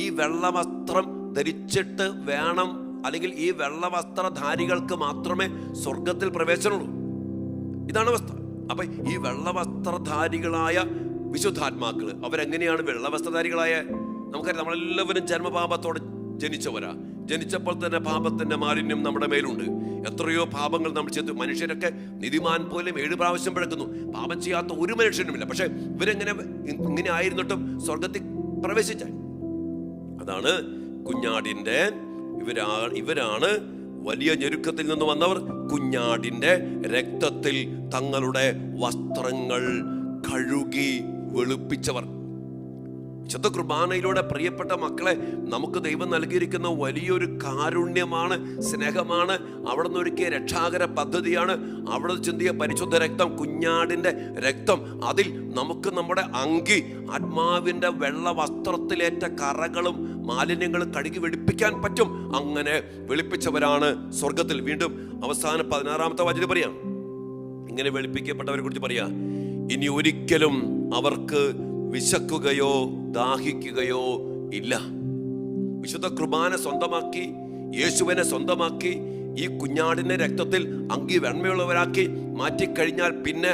ഈ വെള്ള വസ്ത്രം ധരിച്ചിട്ട് വേണം, അല്ലെങ്കിൽ ഈ വെള്ള വസ്ത്രധാരികൾക്ക് മാത്രമേ സ്വർഗത്തിൽ പ്രവേശനമുള്ളൂ. ഇതാണ് അവസ്ഥ. അപ്പൊ ഈ വെള്ള വസ്ത്രധാരികളായ വിശുദ്ധാത്മാക്കള് അവരെങ്ങനെയാണ് വെള്ള വസ്ത്രധാരികളായ? നമുക്കറിയാം, നമ്മളെല്ലാവരും ജന്മപാപത്തോടെ ജനിച്ചവരാ. ജനിച്ചപ്പോൾ തന്നെ പാപത്തിന്റെ മാലിന്യം നമ്മുടെ മേലുണ്ട്. എത്രയോ പാപങ്ങൾ നമ്മൾ ചെയ്തു. മനുഷ്യരൊക്കെ നീതിമാൻ പോലും 7 പ്രാവശ്യം പിഴക്കുന്നു. പാപം ചെയ്യാത്ത ഒരു മനുഷ്യനുമില്ല. പക്ഷെ ഇങ്ങനെ ആയിരുന്നിട്ടും സ്വർഗത്തിൽ പ്രവേശിച്ച അതാണ് കുഞ്ഞാടിന്റെ ഇവരാണ് വലിയ ഞെരുക്കത്തിൽ നിന്ന് വന്നവർ. കുഞ്ഞാടിന്റെ രക്തത്തിൽ തങ്ങളുടെ വസ്ത്രങ്ങൾ കഴുകി വെളുപ്പിച്ചവർ. വിശുദ്ധ കുർബാനയിലൂടെ പ്രിയപ്പെട്ട മക്കളെ, നമുക്ക് ദൈവം നൽകിയിരിക്കുന്ന വലിയൊരു കാരുണ്യമാണ്, സ്നേഹമാണ്. അവിടെ നിന്ന് ഒരുക്കിയ രക്ഷാകര പദ്ധതിയാണ്. അവിടെ ചിന്തിയ പരിശുദ്ധ രക്തം, കുഞ്ഞാടിന്റെ രക്തം, അതിൽ നമുക്ക് നമ്മുടെ അങ്കി, ആത്മാവിന്റെ വെള്ള വസ്ത്രത്തിലേറ്റ കറകളും മാലിന്യങ്ങളും കഴുകി വെളുപ്പിക്കാൻ പറ്റും. അങ്ങനെ വെളുപ്പിച്ചവരാണ് സ്വർഗത്തിൽ. വീണ്ടും അവസാനം 16-ാമത്തെ വചനം പറയാം, ഇങ്ങനെ വെളുപ്പിക്കപ്പെട്ടവരെ കുറിച്ച് പറയാ, ഇനി ഒരിക്കലും അവർക്ക് വിശക്കുകയോ ദാഹിക്കുകയോ ഇല്ല. വിശുദ്ധ കുർബാന സ്വന്തമാക്കി, യേശുവിനെ സ്വന്തമാക്കി, ഈ കുഞ്ഞാടിന്റെ രക്തത്തിൽ അങ്കി വെണ്മയുള്ളവരാക്കി മാറ്റിക്കഴിഞ്ഞാൽ പിന്നെ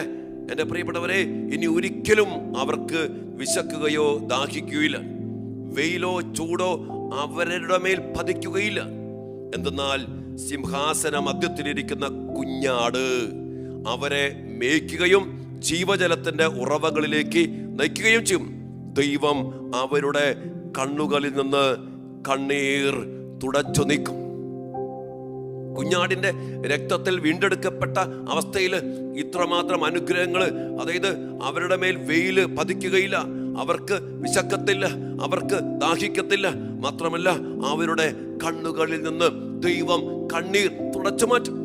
എൻ്റെ പ്രിയപ്പെട്ടവരെ, ഇനി ഒരിക്കലും അവർക്ക് വിശക്കുകയോ ദാഹിക്കുകയില്ല. വെയിലോ ചൂടോ അവരുടെ മേൽ പതിക്കുകയില്ല. എന്തെന്നാൽ സിംഹാസന മധ്യത്തിലിരിക്കുന്ന കുഞ്ഞാട് അവരെ മേയ്ക്കുകയും ജീവജലത്തിന്റെ ഉറവകളിലേക്ക് നയിക്കുകയും ചെയ്യും. ദൈവം അവരുടെ കണ്ണുകളിൽ നിന്ന് കണ്ണീർ തുടച്ചു നീക്കും. കുഞ്ഞാടിന്റെ രക്തത്തിൽ വീണ്ടെടുക്കപ്പെട്ട അവസ്ഥയിൽ ഇത്രമാത്രം അനുഗ്രഹങ്ങൾ, അതായത് അവരുടെ മേൽ വെയിൽ പതിക്കുകയില്ല, അവർക്ക് വിശക്കത്തില്ല, അവർക്ക് ദാഹിക്കത്തില്ല. മാത്രമല്ല, അവരുടെ കണ്ണുകളിൽ നിന്ന് ദൈവം കണ്ണീർ തുടച്ചു മാറ്റും.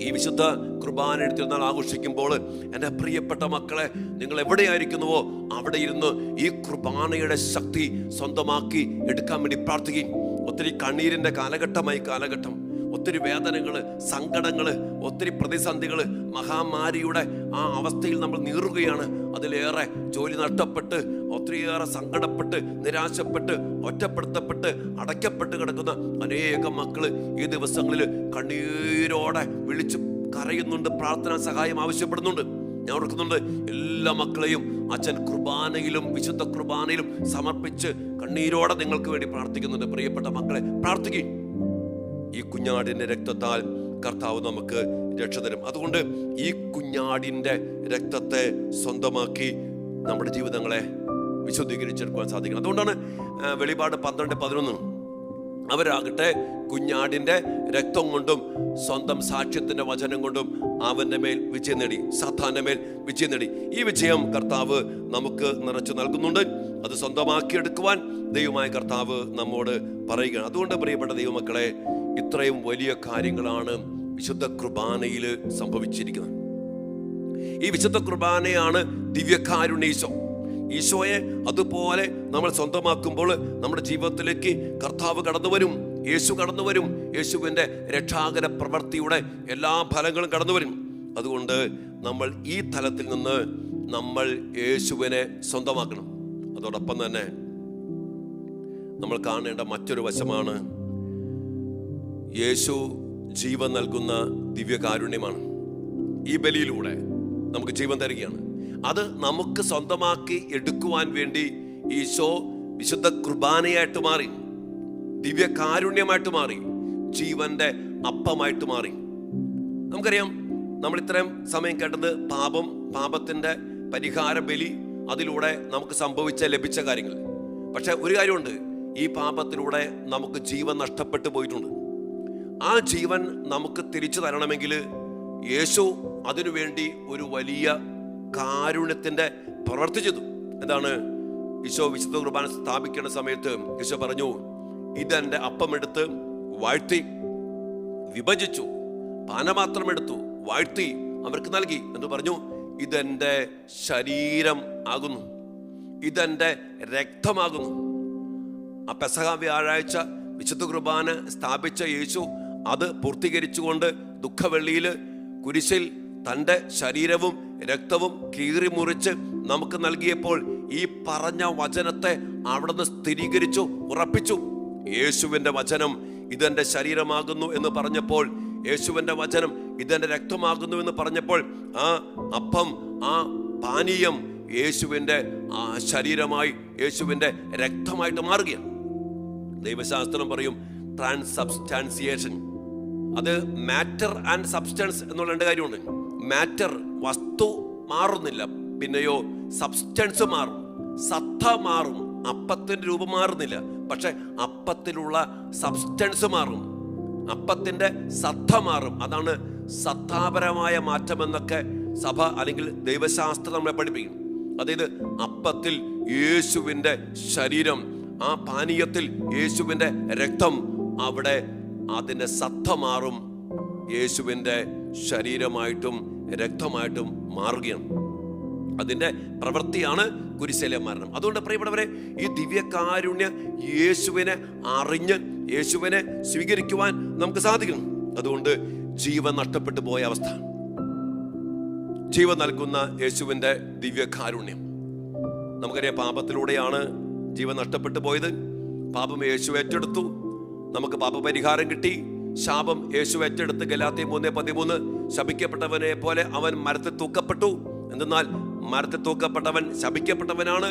ഈ വിശുദ്ധ കുർബാന തിരുനാൾ ആഘോഷിക്കുമ്പോൾ എൻ്റെ പ്രിയപ്പെട്ട മക്കളെ, നിങ്ങൾ എവിടെയായിരിക്കുന്നുവോ അവിടെ ഇരുന്ന് ഈ കുർബാനയുടെ ശക്തി സ്വന്തമാക്കി എടുക്കാൻ വേണ്ടി പ്രാർത്ഥിക്കും. ഒത്തിരി കണ്ണീരിൻ്റെ കാലഘട്ടം, ഒത്തിരി വേദനകൾ, സങ്കടങ്ങൾ, ഒത്തിരി പ്രതിസന്ധികൾ, മഹാമാരിയുടെ ആ അവസ്ഥയിൽ നമ്മൾ നീറുകയാണ്. അതിലേറെ ജോലി നഷ്ടപ്പെട്ട്, ഒത്തിരിയേറെ സങ്കടപ്പെട്ട്, നിരാശപ്പെട്ട്, ഒറ്റപ്പെടുത്തപ്പെട്ട്, അടയ്ക്കപ്പെട്ട് കിടക്കുന്ന അനേകം മക്കള് ഈ ദിവസങ്ങളിൽ കണ്ണീരോടെ വിളിച്ചു കരയുന്നുണ്ട്, പ്രാർത്ഥനാ സഹായം ആവശ്യപ്പെടുന്നുണ്ട്. ഞാൻ ഓർക്കുന്നുണ്ട്, എല്ലാ മക്കളെയും അച്ഛൻ കുർബാനയിലും വിശുദ്ധ കുർബാനയിലും സമർപ്പിച്ച് കണ്ണീരോടെ നിങ്ങൾക്ക് വേണ്ടി പ്രാർത്ഥിക്കുന്നുണ്ട്. പ്രിയപ്പെട്ട മക്കളെ, പ്രാർത്ഥിക്കും. ഈ കുഞ്ഞാടിന്റെ രക്തത്താൽ കർത്താവ് നമുക്ക് രക്ഷ തരും. അതുകൊണ്ട് ഈ കുഞ്ഞാടിന്റെ രക്തത്തെ സ്വന്തമാക്കി നമ്മുടെ ജീവിതങ്ങളെ വിശുദ്ധീകരിച്ചെടുക്കുവാൻ സാധിക്കണം. അതുകൊണ്ടാണ് വെളിപാട് 12:11 അവരാകട്ടെ കുഞ്ഞാടിന്റെ രക്തം കൊണ്ടും സ്വന്തം സാക്ഷ്യത്തിന്റെ വചനം കൊണ്ടും അവന്റെ മേൽ വിജയം നേടി, സാത്താന്റെ മേൽ വിജയം നേടി. ഈ വിജയം കർത്താവ് നമുക്ക് നിറച്ചു നൽകുന്നുണ്ട്. അത് സ്വന്തമാക്കിയെടുക്കുവാൻ ദൈവമായ കർത്താവ് നമ്മോട് പറയുകയാണ്. അതുകൊണ്ട് പ്രിയപ്പെട്ട ദൈവമക്കളെ, ഇത്രയും വലിയ കാര്യങ്ങളാണ് വിശുദ്ധ കുർബാനയിൽ സംഭവിച്ചിരിക്കുന്നത്. ഈ വിശുദ്ധ കുർബാനയാണ് ദിവ്യകാരുണ്യ ഈശോ. ഈശോയെ അതുപോലെ നമ്മൾ സ്വന്തമാക്കുമ്പോൾ നമ്മുടെ ജീവിതത്തിലേക്ക് കർത്താവ് കടന്നു വരും, യേശു കടന്നു വരും. യേശുവിൻ്റെ രക്ഷാകര പ്രവൃത്തിയുടെ എല്ലാ ഫലങ്ങളും കടന്നു വരും. അതുകൊണ്ട് നമ്മൾ ഈ തലത്തിൽ നിന്ന് നമ്മൾ യേശുവിനെ സ്വന്തമാക്കണം. അതോടൊപ്പം തന്നെ നമ്മൾ കാണേണ്ട മറ്റൊരു വശമാണ് യേശു ജീവൻ നൽകുന്ന ദിവ്യകാരുണ്യമാണ്. ഈ ബലിയിലൂടെ നമുക്ക് ജീവൻ തരികയാണ്. അത് നമുക്ക് സ്വന്തമാക്കി എടുക്കുവാൻ വേണ്ടി ഈശോ വിശുദ്ധ കുർബാനയായിട്ട് മാറി, ദിവ്യകാരുണ്യമായിട്ട് മാറി, ജീവന്റെ അപ്പമായിട്ട് മാറി. നമുക്കറിയാം, നമ്മൾ ഇത്രയും സമയം കേട്ടത് പാപത്തിന്റെ പരിഹാര ബലി, അതിലൂടെ നമുക്ക് ലഭിച്ച കാര്യങ്ങൾ. പക്ഷെ ഒരു കാര്യമുണ്ട്, ഈ പാപത്തിലൂടെ നമുക്ക് ജീവൻ നഷ്ടപ്പെട്ടു പോയിട്ടുണ്ട്. ആ ജീവൻ നമുക്ക് തിരിച്ചു തരണമെങ്കിൽ യേശു അതിനുവേണ്ടി ഒരു വലിയ കാരുണ്യത്തിന്റെ പ്രവൃത്തി ചെയ്തു. എന്താണ്? ഈശോ വിശുദ്ധ കുർബാന സ്ഥാപിക്കുന്ന സമയത്ത് ഈശോ പറഞ്ഞു, ഇതെന്റെ അപ്പമെടുത്ത് വാഴ്ത്തി വിഭജിച്ചു, പാനപാത്രം എടുത്തു വാഴ്ത്തി അവർക്ക് നൽകി എന്ന് പറഞ്ഞു, ഇതെന്റെ ശരീരം ആകുന്നു, ഇതെന്റെ രക്തമാകുന്നു. ആ പെസഹ വ്യാഴാഴ്ച വിശുദ്ധ കുർബാന സ്ഥാപിച്ച യേശു അത് പൂർത്തീകരിച്ചുകൊണ്ട് ദുഃഖവെള്ളിയിൽ കുരിശിൽ തൻ്റെ ശരീരവും രക്തവും കീറി മുറിച്ച് നമുക്ക് നൽകിയപ്പോൾ ഈ പറഞ്ഞ വചനത്തെ അവിടുന്ന് സ്ഥിരീകരിച്ചു, ഉറപ്പിച്ചു. യേശുവിൻ്റെ വചനം ഇതെന്റെ ശരീരമാകുന്നു എന്ന് പറഞ്ഞപ്പോൾ, യേശുവിൻ്റെ വചനം ഇതെന്റെ രക്തമാകുന്നു എന്ന് പറഞ്ഞപ്പോൾ, ആ അപ്പം, ആ പാനീയം യേശുവിൻ്റെ ശരീരമായി, യേശുവിൻ്റെ രക്തമായിട്ട് മാറുകയാണ്. ദൈവശാസ്ത്രം പറയും, ട്രാൻസബ്സ്റ്റാൻസിയേഷൻ. അത് മാറ്റർ ആൻഡ് സബ്സ്റ്റൻസ് എന്നുള്ള രണ്ട് കാര്യമുണ്ട്. മാറ്റർ വസ്തു മാറുന്നില്ല, പിന്നെയോ സബ്സ്റ്റൻസ് മാറും, സത്ത മാറും. അപ്പത്തിന്റെ രൂപം മാറുന്നില്ല, പക്ഷെ അപ്പത്തിലുള്ള സബ്സ്റ്റൻസ് മാറും, അപ്പത്തിന്റെ സത്ത മാറും. അതാണ് സത്താപരമായ മാറ്റം എന്നൊക്കെ സഭ അല്ലെങ്കിൽ ദൈവശാസ്ത്രം നമ്മളെ പഠിപ്പിക്കും. അതായത് അപ്പത്തിൽ യേശുവിൻ്റെ ശരീരം, ആ പാനീയത്തിൽ യേശുവിൻ്റെ രക്തം, അവിടെ അതിൻ്റെ സത്ത മാറും, യേശുവിൻ്റെ ശരീരമായിട്ടും രക്തമായിട്ടും മാറുകയാണ്. അതിൻ്റെ പ്രവൃത്തിയാണ് കുരിശിലെ മരണം. അതുകൊണ്ട് പ്രിയപ്പെട്ടവരെ, ഈ ദിവ്യകാരുണ്യ യേശുവിനെ അറിഞ്ഞ് യേശുവിനെ സ്വീകരിക്കുവാൻ നമുക്ക് സാധിക്കണം. അതുകൊണ്ട് ജീവൻ നഷ്ടപ്പെട്ടു പോയ അവസ്ഥ, ജീവൻ നൽകുന്ന യേശുവിൻ്റെ ദിവ്യകാരുണ്യം. നമുക്കറിയാം, പാപത്തിലൂടെയാണ് ജീവൻ നഷ്ടപ്പെട്ടു പോയത്. പാപം യേശു ഏറ്റെടുത്തു, നമുക്ക് പാപപരിഹാരം കിട്ടി. ശാപം യേശു ഏറ്റെടുത്ത് ഗലാത്യർ 3:13 ശപിക്കപ്പെട്ടവനെ പോലെ അവൻ മരത്തിൽ തൂക്കപ്പെട്ടു. എന്തെന്നാൽ മരത്തിൽ തൂക്കപ്പെട്ടവൻ ശപിക്കപ്പെട്ടവനാണ്.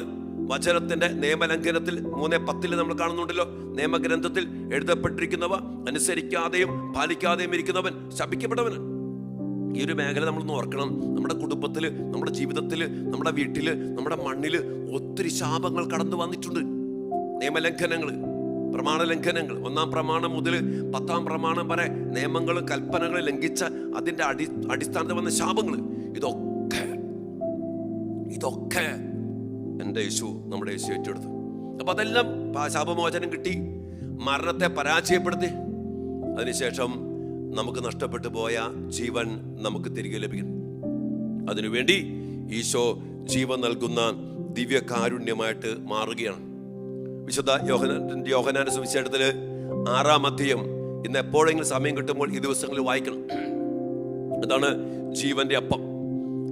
വചനത്തിന്റെ നിയമലംഘനത്തിൽ 3:10 നമ്മൾ കാണുന്നുണ്ടല്ലോ, നിയമഗ്രന്ഥത്തിൽ എഴുതപ്പെട്ടിരിക്കുന്നവ അനുസരിക്കാതെയും പാലിക്കാതെയും ഇരിക്കുന്നവൻ ശപിക്കപ്പെട്ടവനാണ്. ഈ ഒരു മേഖല നമ്മളൊന്ന് ഓർക്കണം. നമ്മുടെ കുടുംബത്തിൽ, നമ്മുടെ ജീവിതത്തിൽ, നമ്മുടെ വീട്ടിൽ, നമ്മുടെ മണ്ണിൽ ഒത്തിരി ശാപങ്ങൾ കടന്നു വന്നിട്ടുണ്ട്. നിയമലംഘനങ്ങൾ, പ്രമാണലംഘനങ്ങൾ, 1-ാം പ്രമാണം മുതൽ 10-ാം പ്രമാണം വരെ നിയമങ്ങളും കൽപ്പനകളും ലംഘിച്ച അതിൻ്റെ അടിസ്ഥാനത്തിൽ വന്ന ശാപങ്ങൾ, ഇതൊക്കെ എൻ്റെ യേശു, നമ്മുടെ യേശു ഏറ്റെടുത്തു. അപ്പൊ അതെല്ലാം ശാപമോചനം കിട്ടി, മരണത്തെ പരാജയപ്പെടുത്തി. അതിനുശേഷം നമുക്ക് നഷ്ടപ്പെട്ടു പോയ ജീവൻ നമുക്ക് തിരികെ ലഭിക്കും. അതിനുവേണ്ടി ഈശോ ജീവൻ നൽകുന്ന ദിവ്യകാരുണ്യമായിട്ട് മാറുകയാണ്. വിശുദ്ധ യോഹന്നാന്റെ സുവിശേഷത്തിൽ 6-ാം അധ്യായം ഇന്ന് എപ്പോഴെങ്കിലും സമയം കിട്ടുമ്പോൾ ഈ ദിവസങ്ങളിൽ വായിക്കണം. അതാണ് ജീവന്റെ അപ്പം.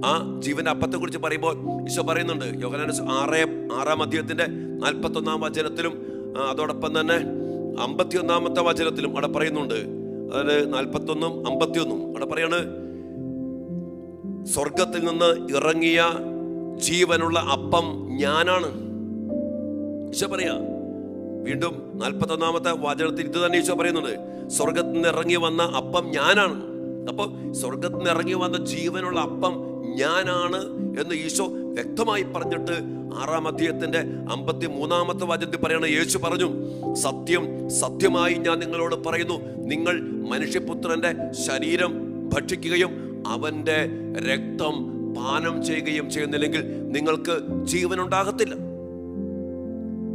ആ ജീവന്റെ അപ്പത്തെ കുറിച്ച് പറയുമ്പോൾ ഈശോ പറയുന്നുണ്ട്. യോഹന്നാന്റെ 6-ാം അധ്യായത്തിന്റെ 41-ാം വചനത്തിലും അതോടൊപ്പം തന്നെ 51-ാമത്തെ വചനത്തിലും അവിടെ പറയുന്നുണ്ട്. അതായത് 41-ഉം 51-ഉം അവിടെ പറയാണ്, സ്വർഗത്തിൽ നിന്ന് ഇറങ്ങിയ ജീവനുള്ള അപ്പം ഞാനാണ്. ഈശോ പറയാ. വീണ്ടും 41-ാമത്തെ വചനത്തിൽ ഇത് തന്നെ ഈശോ പറയുന്നുണ്ട്, സ്വർഗത്തിൽ നിന്ന് ഇറങ്ങി വന്ന അപ്പം ഞാനാണ്. അപ്പൊ സ്വർഗത്തിൽ നിന്ന് ഇറങ്ങി വന്ന ജീവനുള്ള അപ്പം ഞാനാണ് എന്ന് ഈശോ വ്യക്തമായി പറഞ്ഞിട്ട് 6-ാം അധ്യായത്തിന്റെ 53-ാമത്തെ വചനത്തിൽ പറയണ, യേശു പറഞ്ഞു, സത്യം സത്യമായി ഞാൻ നിങ്ങളോട് പറയുന്നു, നിങ്ങൾ മനുഷ്യപുത്രന്റെ ശരീരം ഭക്ഷിക്കുകയും അവന്റെ രക്തം പാനം ചെയ്യുകയും ചെയ്യുന്നില്ലെങ്കിൽ നിങ്ങൾക്ക് ജീവനുണ്ടാകത്തില്ല.